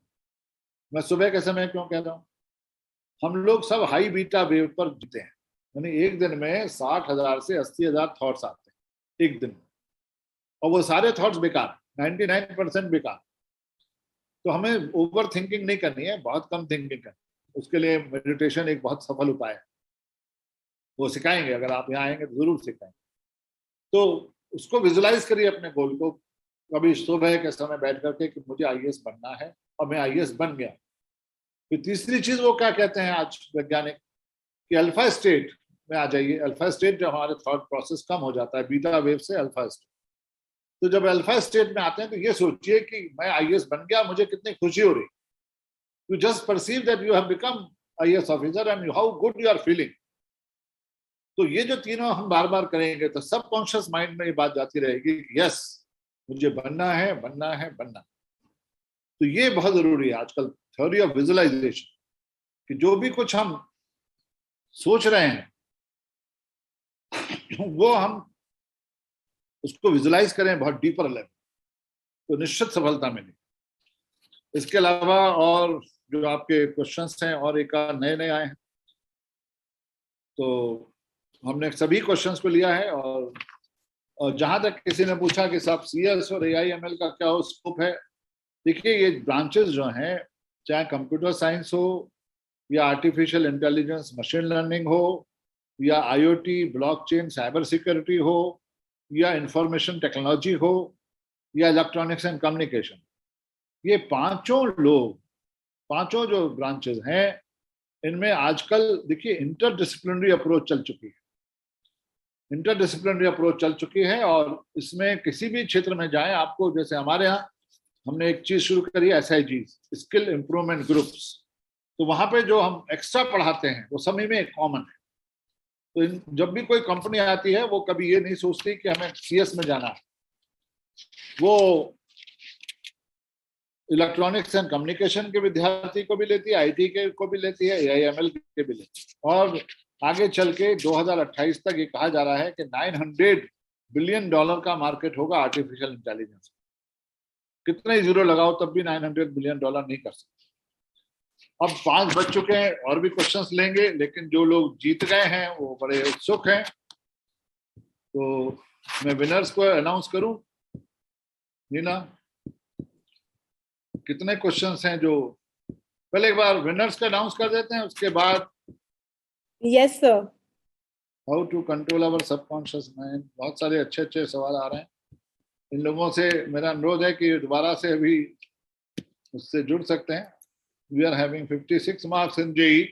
मैं सुबह के समय क्यों कह रहा हूँ, हम लोग सब हाई बीटा वेव पर जीते हैं। यानी एक दिन में 60,000 से 80,000 थॉट्स आते हैं एक दिन में, और वो सारे थॉट्स बेकार, 99% बेकार। तो हमें ओवर थिंकिंग नहीं करनी है, बहुत कम थिंकिंग करनी है। उसके लिए मेडिटेशन एक बहुत सफल उपाय है, वो सिखाएंगे, अगर आप यहाँ आएंगे तो जरूर सिखाएंगे। तो उसको विजुलाइज करिए अपने गोल को, कभी सुबह के समय बैठ करके कि मुझे आईएएस बनना है, और मैं आईएएस बन गया। फिर तीसरी चीज वो क्या कहते हैं आज वैज्ञानिक, कि अल्फा स्टेट में आ जाइए। अल्फा स्टेट जब हमारे थॉट प्रोसेस कम हो जाता है, बीटा वेव से अल्फा स्टेट। तो जब अल्फा स्टेट में आते हैं तो ये सोचिए कि मैं आईएएस बन गया, मुझे कितनी खुशी हो रही। You just perceive that you have become IAS officer and how good you are feeling. तो ये जो तीनों हम बार बार करेंगे तो सबकॉन्शियस माइंड में ये बात जाती रहेगी कि यस, मुझे बनना है, बनना है, बनना। तो ये बहुत जरूरी है आजकल, थ्योरी ऑफ विजुअलाइजेशन, कि जो भी कुछ हम सोच रहे हैं वो हम उसको विजुलाइज करें बहुत डीपर लेवल, तो निश्चित सफलता मिलेगी। इसके अलावा और जो आपके क्वेश्चंस हैं, और एक नए नए आए हैं, तो हमने सभी क्वेश्चंस को लिया है। और जहां तक किसी ने पूछा कि साहब CS और AIML का क्या हो स्कोप है, देखिए ये ब्रांचेस जो हैं, चाहे कंप्यूटर साइंस हो, या आर्टिफिशियल इंटेलिजेंस मशीन लर्निंग हो, या IoT ब्लॉकचेन साइबर सिक्योरिटी हो, या इंफॉर्मेशन टेक्नोलॉजी हो, या इलेक्ट्रॉनिक्स एंड कम्युनिकेशन, ये पांचों जो ब्रांचेस हैं, इनमें आजकल देखिए इंटरडिसिप्लिनरी अप्रोच चल चुकी है। इंटरडिसिप्लिनरी अप्रोच चल चुकी है, और इसमें किसी भी क्षेत्र में जाएं आपको, जैसे हमारे यहाँ हमने एक चीज शुरू करी है, SIG, स्किल इंप्रूवमेंट ग्रुप्स। तो वहां पे जो हम एक्स्ट्रा पढ़ाते हैं वो सभी में कॉमन है। तो जब भी कोई कंपनी आती है वो कभी ये नहीं सोचती कि हमें CS में जाना है, वो इलेक्ट्रॉनिक्स एंड कम्युनिकेशन के विद्यार्थी को भी लेती है, आईटी के को भी लेती है, एआईएमएल के भी लेती है। और आगे चल के 2028 तक ये कहा जा रहा है कि $900 बिलियन का मार्केट होगा आर्टिफिशियल इंटेलिजेंस। कितने जीरो लगाओ तब भी $900 बिलियन नहीं कर सकते। अब 5 बज चुके हैं, और भी क्वेश्चंस लेंगे, लेकिन जो लोग जीत गए हैं वो बड़े उत्सुक हैं, तो मैं विनर्स को अनाउंस करूं। नीना, कितने क्वेश्चंस हैं जो, पहले एक बार विनर्स का अनाउंस कर देते हैं, उसके बाद yes sir. How to control our subconscious mind. बहुत सारे अच्छे अच्छे सवाल आ रहे हैं। इन लोगों से मेरा अनुरोध है कि दोबारा से अभी उससे जुड़ सकते हैं। We are having 56 marks in JEE.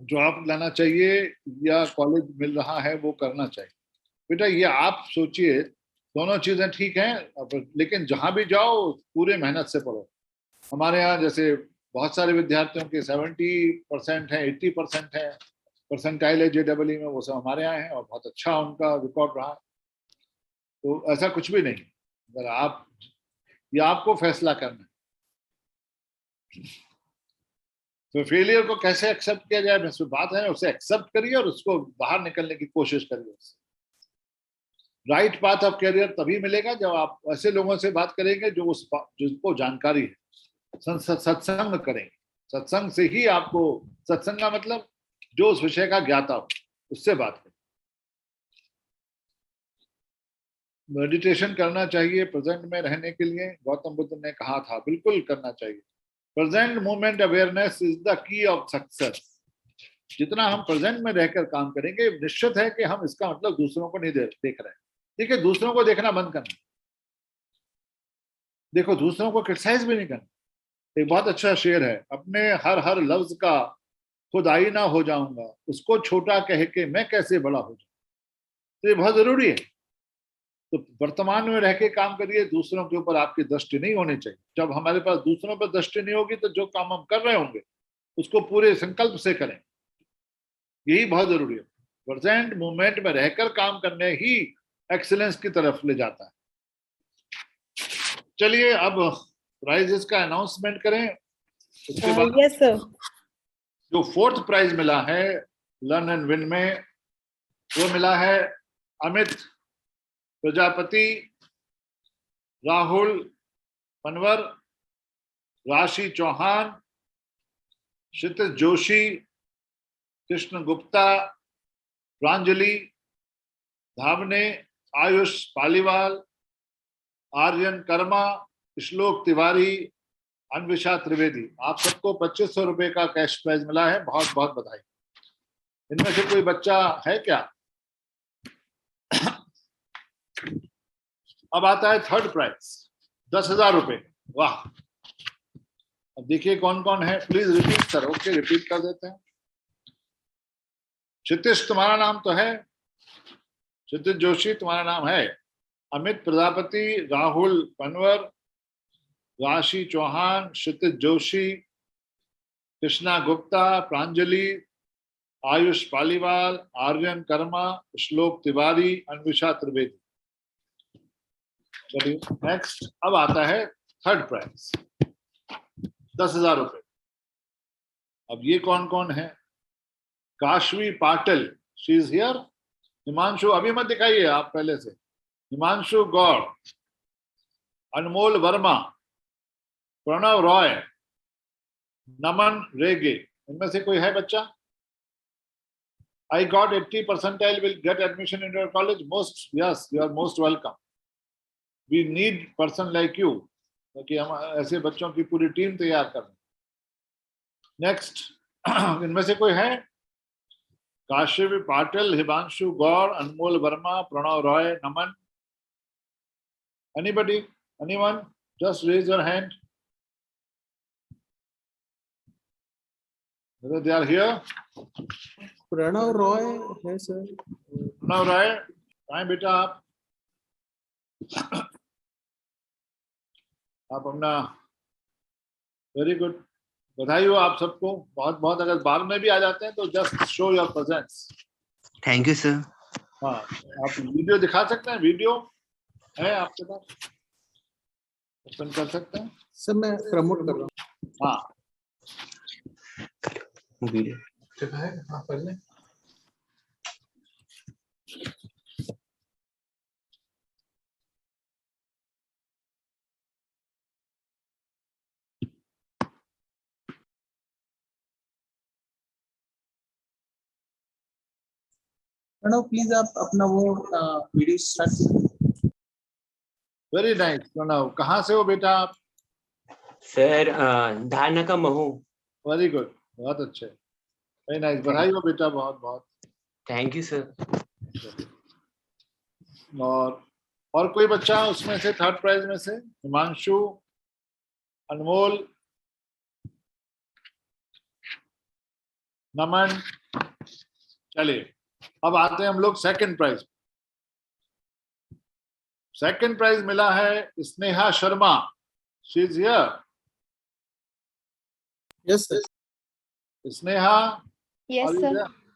Job लाना चाहिए या कॉलेज मिल रहा है वो करना चाहिए। बेटा ये आप सोचिए, दोनों चीजें ठीक हैं, लेकिन जहां भी जाओ पूरे मेहनत से पढ़ो। हमारे यहाँ जैसे बहुत सारे विद्यार्थियों के 70% है, 80% है, परसेंटाइल है JEE में, वो सब हमारे यहाँ है और बहुत अच्छा उनका रिकॉर्ड रहा। तो ऐसा कुछ भी नहीं, अगर आप, ये आपको फैसला करना है। तो फेलियर को कैसे एक्सेप्ट किया जाए, बस बात है, उसे एक्सेप्ट करिए और उसको बाहर निकलने की कोशिश करिए। राइट पाथ ऑफ कैरियर तभी मिलेगा जब आप ऐसे लोगों से बात करेंगे जो जिसको जानकारी है, सत्संग करेंगे। सत्संग से ही आपको, सत्संग का मतलब जो उस विषय का ज्ञाता हो, उससे बात करें। मेडिटेशन करना चाहिए प्रेजेंट में रहने के लिए, गौतम बुद्ध ने कहा था, बिल्कुल करना चाहिए। Present moment awareness is the key of success. जितना हम प्रेजेंट में रहकर काम करेंगे, निश्चित है कि हम, इसका मतलब दूसरों को नहीं देख रहे हैं। ठीक है, दूसरों को देखना बंद करना। देखो, दूसरों को क्रिटिसाइज भी नहीं करना। एक बहुत अच्छा शेर है, अपने हर लफ्ज का खुद आईना हो जाऊंगा, उसको छोटा कह के मैं कैसे बड़ा हो जाऊं। तो ये बहुत जरूरी है। तो वर्तमान में रह के काम करिए, दूसरों के ऊपर आपकी दृष्टि नहीं होनी चाहिए। जब हमारे पास दूसरों पर दृष्टि नहीं होगी तो जो काम हम कर रहे होंगे उसको पूरे संकल्प से करें। यही बहुत जरूरी है। प्रेजेंट मोमेंट में रहकर काम करने ही एक्सीलेंस की तरफ ले जाता है। चलिए अब प्राइजेस का अनाउंसमेंट करें। उसके बाद यस सर। जो 4th प्राइज मिला है लर्न एंड विन में, वो मिला है अमित प्रजापति, राहुल पनवर, राशि चौहान, क्षितिज जोशी, कृष्ण गुप्ता, प्रांजलि धावने, आयुष पालीवाल, आर्यन कर्मा, श्लोक तिवारी, अन्विषा त्रिवेदी। आप सबको 2500 रुपए का कैश प्राइज मिला है। बहुत बहुत बधाई। इनमें से कोई बच्चा है क्या? अब आता है 3rd प्राइज, 10,000 रुपए। वाह, अब देखिए कौन कौन है। Please repeat sir. Okay, repeat कर देते हैं। क्षितिज तुम्हारा नाम तो है, क्षितिज जोशी तुम्हारा नाम है, अमित प्रजापति, राहुल पनवर, राशि चौहान, क्षितिज जोशी, कृष्णा गुप्ता, प्रांजलि, आयुष पालीवाल, आर्यन कर्मा, श्लोक तिवारी, अन्विषा त्रिवेदी। चलिए नेक्स्ट, अब आता है 3rd प्राइज, 10,000 रुपए। अब ये कौन कौन है? Kashvi Patil, she is here. Himanshu, अभी मत दिखाइए आप, पहले से। हिमांशु गौड़, अनमोल वर्मा, प्रणव रॉय, नमन रेगे। इनमें से कोई है बच्चा? I got 80 percentile will get admission in your college. Most, yes, you are most welcome. We need person like you. ताकि हम ऐसे बच्चों की पूरी टीम तैयार करें। नेक्स्ट, इनमें से कोई है? काशिव पाटिल, हिमांशु गौड़, अनमोल वर्मा, प्रणव रॉय, नमन। Anybody? Anyone? Just raise your hand. Whether they are here? Pranav Roy है सर। प्रणव रॉय, कहाँ बेटा आप? आप अपना, वेरी गुड, बधाई हो आप सबको बहुत बहुत। अगर बाद में भी आ जाते हैं तो just show your presence. Thank you sir. हाँ, आप वीडियो दिखा सकते हैं? वीडियो है आपके पास? ओपन कर सकते हैं? सर मैं प्रमोट कर रहा हूँ हाँ वीडियो। हाँ कर लें। प्रणव प्लीज आप अपना वो वीडियो स्टार्ट कीजिए। वेरी नाइस प्रणव, कहाँ से हो बेटा आप? सर धारणा का महू। वेरी गुड, बहुत अच्छे, वेरी नाइस, बधाई हो बेटा, बहुत बहुत। Thank you sir. और कोई बच्चा उसमें से थर्ड प्राइज में से? हिमांशु, अनमोल, नमन। चलिए अब आते हैं हम लोग सेकंड प्राइज। सेकंड प्राइज मिला है Sneha Sharma, she is here. Yes sir. Sneha, Yes, sir.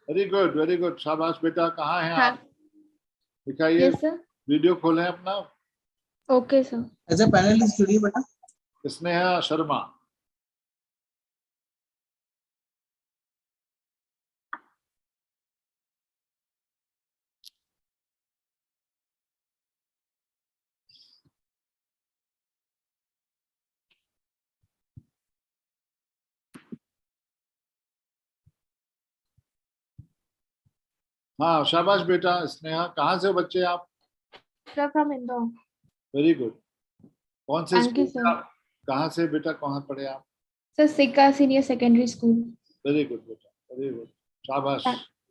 Very good very good, शाबाश बेटा। कहाँ हैं हाँ. आप? दिखाइए, Yes, sir. वीडियो खोलें अपना। Okay, sir. As a panelist जुड़िए बेटा। स्नेहा शर्मा। हाँ शाबाश बेटा स्नेहा। कहाँ से हो बच्चे आप? Sir, from Indore. Very good. कौन से Thank you, स्कूल से sir. आप? कहाँ से बेटा, कहाँ पढ़े आप? Sir, Sikka Senior Secondary School. Very good बेटा, वेरी गुड, शाबाश।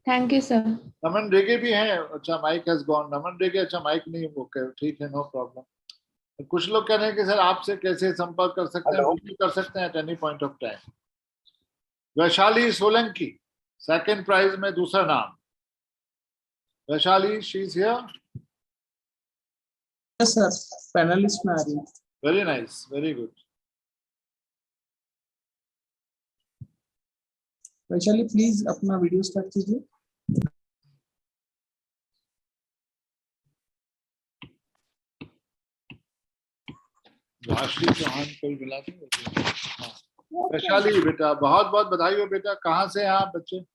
Thank you, sir. नमन रेगे भी हैं? अच्छा, माइक हैज गॉन। नमन रेगे, अच्छा माइक नहीं, ओके ठीक है, नो प्रॉब्लम। कुछ लोग कह रहे हैं कि सर आपसे कैसे संपर्क कर सकते हैं? बिल्कुल कर सकते हैं at any point of time. Vaishali Solanki, second prize में दूसरा नाम। Vaishali, she is here. Yes sir, panelist में आ रही है। Very nice, very good. Vaishali please अपना वीडियो स्टार्ट कीजिए। राष्ट्रीय चौहान को भी मिला देंगे। हाँ। वैशाली बेटा, बहुत बहुत बधाई हो बेटा। कहाँ से हैं आप बच्चे?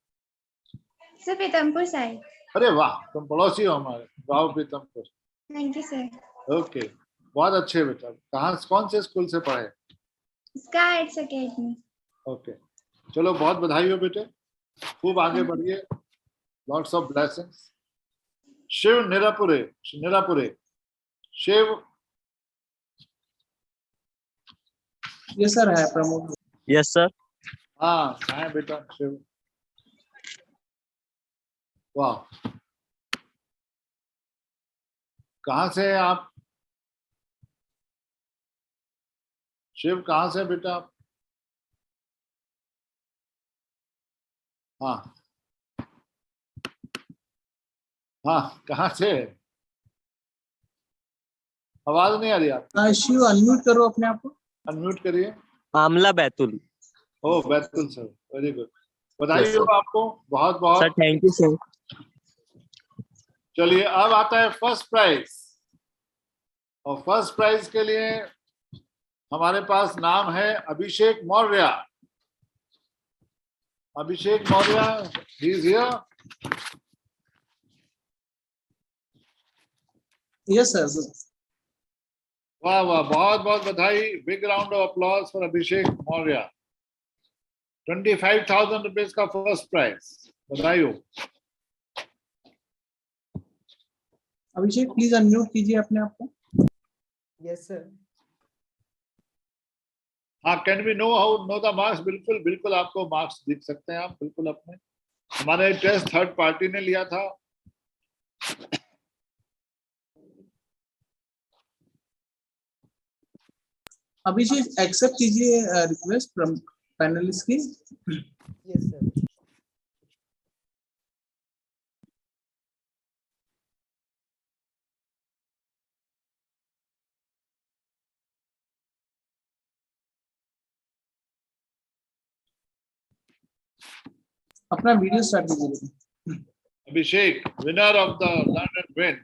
Sir, Pitampur side. अरे वाह, तुम पड़ोसी हो हमारे, गाँव Pithampur. Thank you, sir. Okay, बहुत अच्छे बेटा। कहाँ, कौन से स्कूल से पढ़े? Sky Academy. ओके, चलो बहुत बधाई हो बेटे, खूब आगे बढ़िए, lots of blessings. Shiv Nirapure, Nirapure, Shiv. Yes sir, है प्रमोद। Yes sir. हाँ है बेटा शिव। वाह, कहाँ से हैं आप? शिव कहाँ से बेटा आप? हाँ हाँ, कहाँ से? आवाज नहीं आ रही आप? शिव अनम्यूट करो अपने आप को। अनम्यूट करिए। Amla Betul. Oh Betul sir, very good, बधाई Yes, हो sir. आपको, बहुत बहुत। Sir thank you sir. चलिए अब आता है फर्स्ट प्राइज, और फर्स्ट प्राइज के लिए हमारे पास नाम है Abhishek Maurya. Abhishek Maurya, he is here. Yes sir. वाह वाह, बहुत बहुत बधाई। Big round of applause for Abhishek Maurya. 25,000 rupees का फर्स्ट प्राइज, बधाई हो। अभिषेक प्लीज अनम्यूट कीजिए अपने आप को। Yes sir. हाँ, can we know how know the marks? बिल्कुल बिल्कुल, आपको मार्क्स दिख सकते हैं आप बिल्कुल अपने। हमारे टेस्ट थर्ड पार्टी ने लिया था। अभिषेक एक्सेप्ट कीजिए रिक्वेस्ट फ्रॉम पैनलिस्ट की। Yes sir. अपना वीडियो स्टार्ट कीजिए। Abhishek, winner of the learn and win.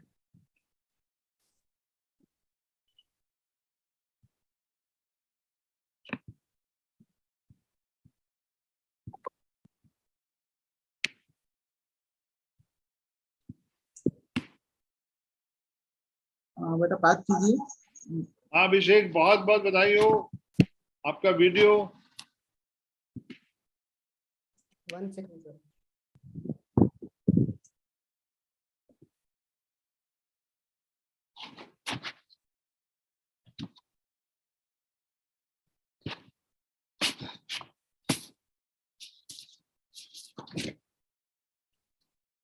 बेटा बात कीजिए। हाँ अभिषेक, बहुत बहुत बधाई हो, आपका वीडियो। 1 second, sir.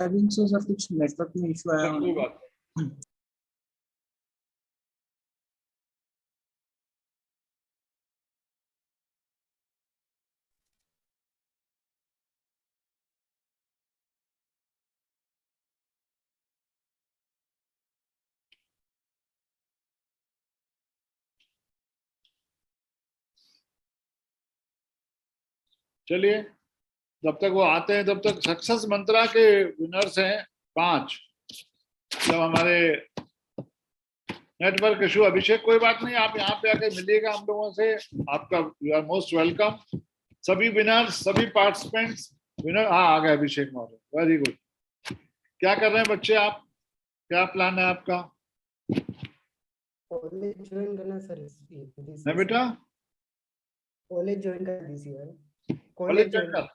सर कुछ नेटवर्क में इशू आया कोई होगा। बात नहीं। चलिए, जब तक वो आते हैं तब तक सक्सेस मंत्रा के विनर्स हैं 5। जब हमारे नेटवर्क इशू, अभिषेक कोई बात नहीं, आप यहाँ पे आके मिलिएगा हम लोगों से, आपका यू आर मोस्ट वेलकम। सभी विनर्स, सभी पार्टिसिपेंट्स विनर। हाँ आ गए अभिषेक महोदय, वेरी गुड। क्या कर रहे हैं बच्चे आप, क्या प्लान है आपका? कॉलेज ज्वाइन करना सर दिस है बेटा, कॉलेज ज्वाइन कर दीजिए। कॉलेज ज्वाइन कर,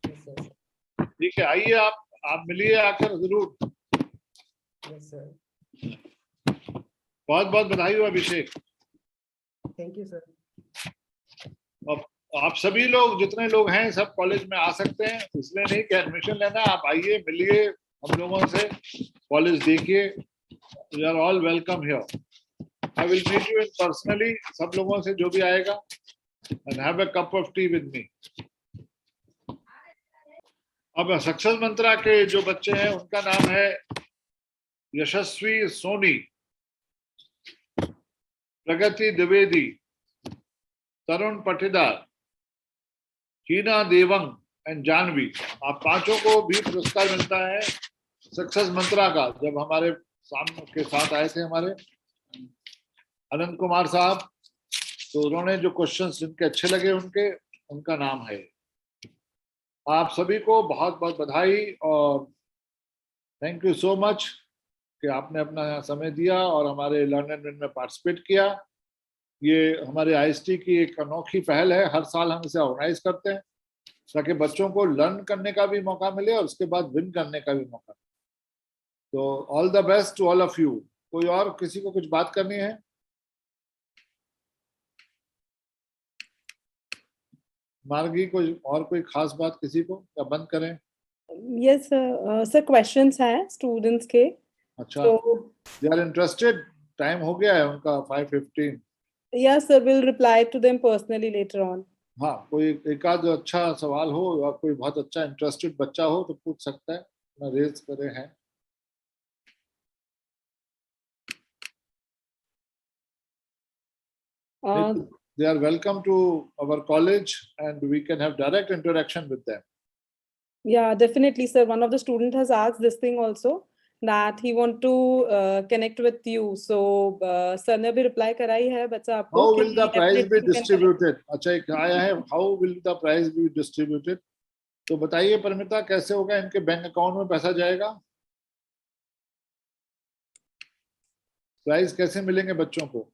यस सर। ठीक है, आइए आप मिलिए आकर जरूर। यस सर, बहुत बहुत बधाई हो अभिषेक। Thank you sir. अब आप सभी लोग, जितने लोग हैं, सब कॉलेज में आ सकते हैं, इसलिए नहीं कि एडमिशन लेना, आप आइए, मिलिए हम लोगों से, कॉलेज देखिए। You are all welcome here. I will meet you in personally, सब लोगों से जो भी आएगा, and have a cup of tea with me. अब सक्सेस मंत्रा के जो बच्चे हैं उनका नाम है यशस्वी सोनी, प्रगति द्विवेदी, तरुण पटीदार, हीना देवंग एंड जानवी। आप पांचों को भी पुरस्कार मिलता है सक्सेस मंत्रा का। जब हमारे सामने के साथ आए थे हमारे अनंत कुमार साहब, तो उन्होंने जो क्वेश्चंस जिनके अच्छे लगे उनका नाम है। आप सभी को बहुत बहुत बधाई और थैंक यू सो मच कि आपने अपना समय दिया और हमारे लर्न एंड विन में पार्टिसिपेट किया। ये हमारे आईएसटी की एक अनोखी पहल है, हर साल हम इसे ऑर्गेनाइज करते हैं ताकि बच्चों को लर्न करने का भी मौका मिले और उसके बाद विन करने का भी मौका मिले। तो all the best to all of you. कोई और किसी को कुछ बात करनी है? मार्गी, कोई खास बात किसी को, या बंद करें? यस सर, क्वेश्चंस हैं स्टूडेंट्स के। अच्छा, तो दे आर इंटरेस्टेड, टाइम हो गया है उनका 5:15। Yes sir, will reply to them personally later on. हाँ, कोई एक आध अच्छा सवाल हो या कोई बहुत अच्छा इंटरेस्टेड बच्चा हो तो पूछ सकता है, मैं रेज करे हैं। They are welcome to our college and we can have direct interaction with them. Yeah, definitely sir. One of the student has asked this thing also, that he want to connect with you. So sir ने भी reply कराई है बच्चा आपको। How will the prize be definitely you can connect. distributed? अच्छा, एक आया है, how will the prize be distributed? तो बताइए परमिता, कैसे होगा? इनके बैंक अकाउंट में पैसा जाएगा? प्राइज कैसे मिलेंगे बच्चों को?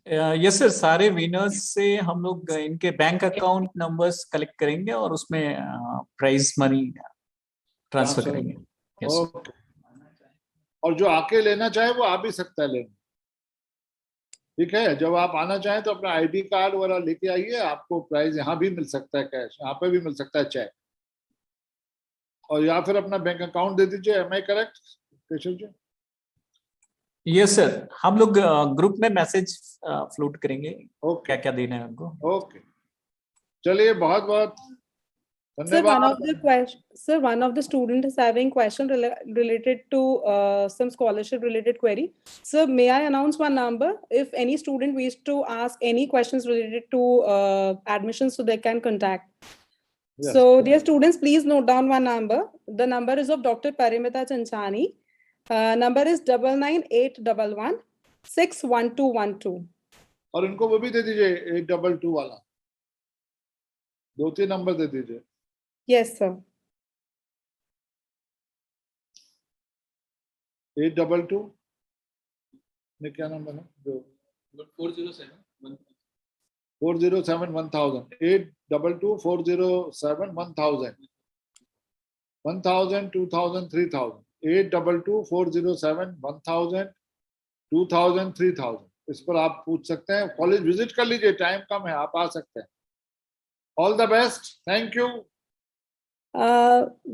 यस सर, सारे विनर्स से हम लोग इनके बैंक अकाउंट नंबर्स कलेक्ट करेंगे और उसमें प्राइज मनी ट्रांसफर करेंगे। यस। ओके, और जो आके लेना चाहे वो आ भी सकता है लेने, ठीक है? जब आप आना चाहें तो अपना आईडी कार्ड वगैरह लेके आइए, आपको प्राइज यहाँ भी मिल सकता है, कैश यहाँ पे भी मिल सकता है, चेक, और या फिर अपना बैंक अकाउंट दे दीजिए। Am I correct Keshav ji? Yes sir, हम लोग ग्रुप में मैसेज फ्लोट करेंगे क्या क्या देना है उनको। ओके, चलिए, बहुत बहुत Sir, धन्यवाद। one of the student is having question related to some scholarship related query. Sir, may I announce one number? If any student wishes to ask any questions related to admissions, so they can contact. Yes. So, dear students, please note down one number. The number is of Dr. Parimita Chanchani. Number is 99811 61212. और इनको वो भी दे दीजिए 822 वाला, 2-3 number दे दीजिए। Yes, sir. 822 ने क्या नाम बना जो 407 407 1000 822 407 1000 1000 2000 3000 822 407 1000 2000 3000 इस पर आप पूछ सकते हैं. कॉलेज विजिट कर लीजिए, टाइम कम है, आप आ सकते हैं. All the best. Thank you.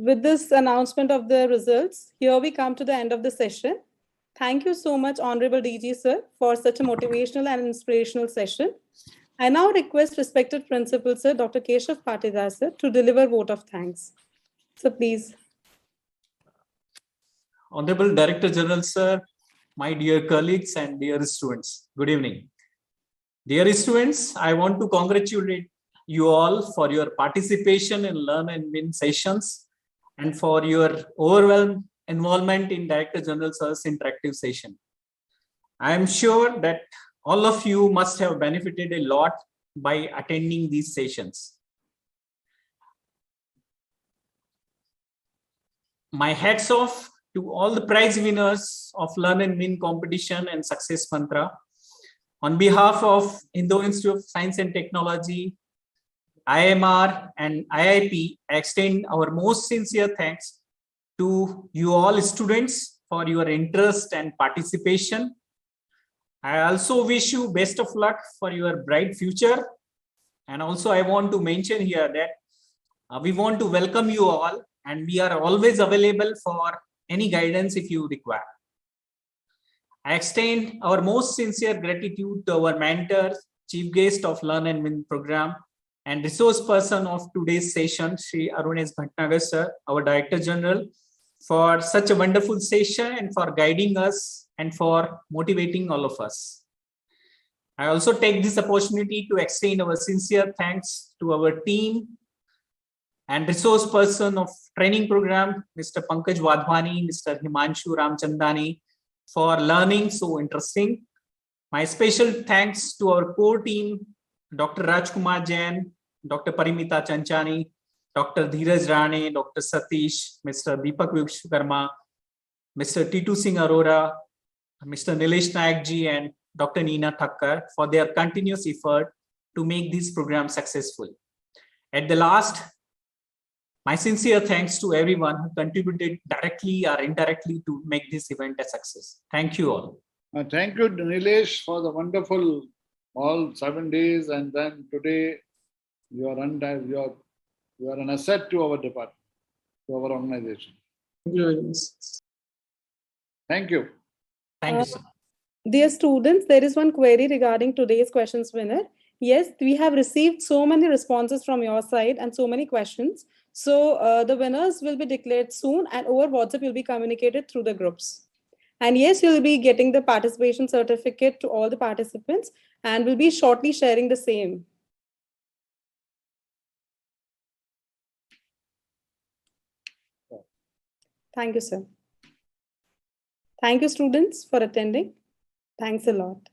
With this announcement of the results, here we come to the end of the session. Thank you so much, Honorable DG Sir, for such a motivational and inspirational session. I now request respected Principal Sir, Dr. Keshav Patidar Sir, to deliver vote of thanks. So please. Honorable Director General Sir, my dear colleagues and dear students, good evening. Dear students, I want to congratulate you all for your participation in Learn and Win sessions and for your overwhelming involvement in Director General Sir's interactive session. I am sure that all of you must have benefited a lot by attending these sessions. My hats off to all the prize winners of Learn and Win competition and Success Mantra. On behalf of Indo Institute of Science and Technology, IMR and IIP, I extend our most sincere thanks to you all students for your interest and participation. I also wish you best of luck for your bright future. And also I want to mention here that we want to welcome you all and we are always available for any guidance if you require. I extend our most sincere gratitude to our mentor, chief guest of Learn and Win program, and resource person of today's session, Shri Arunesh Bhatnagar Sir, our Director General, for such a wonderful session and for guiding us and for motivating all of us. I also take this opportunity to extend our sincere thanks to our team and resource person of training program, Mr. Pankaj Wadhwani, Mr. Himanshu Ramchandani, for learning so interesting. My special thanks to our core team, Dr. Rajkumar Jain, Dr. Parimita Chanchani, Dr. Dheeraj Rane, Dr. Satish, Mr. Deepak Vishwakarma, Mr. Titu Singh Arora, Mr. Nilesh Nayak ji, and Dr. Neena Thakkar for their continuous effort to make this program successful. At the last, my sincere thanks to everyone who contributed directly or indirectly to make this event a success. Thank you all. Thank you, Nilesh, for the wonderful all 7 days, and then today you are an asset to our department, to our organization. Thank you very much. Thank you. Thank you, sir. Dear students, there is one query regarding today's questions winner. Yes, we have received so many responses from your side and so many questions. So the winners will be declared soon, and over WhatsApp will be communicated through the groups. And yes, you'll be getting the participation certificate to all the participants, and we'll be shortly sharing the same. Thank you, sir. Thank you, students, for attending. Thanks a lot.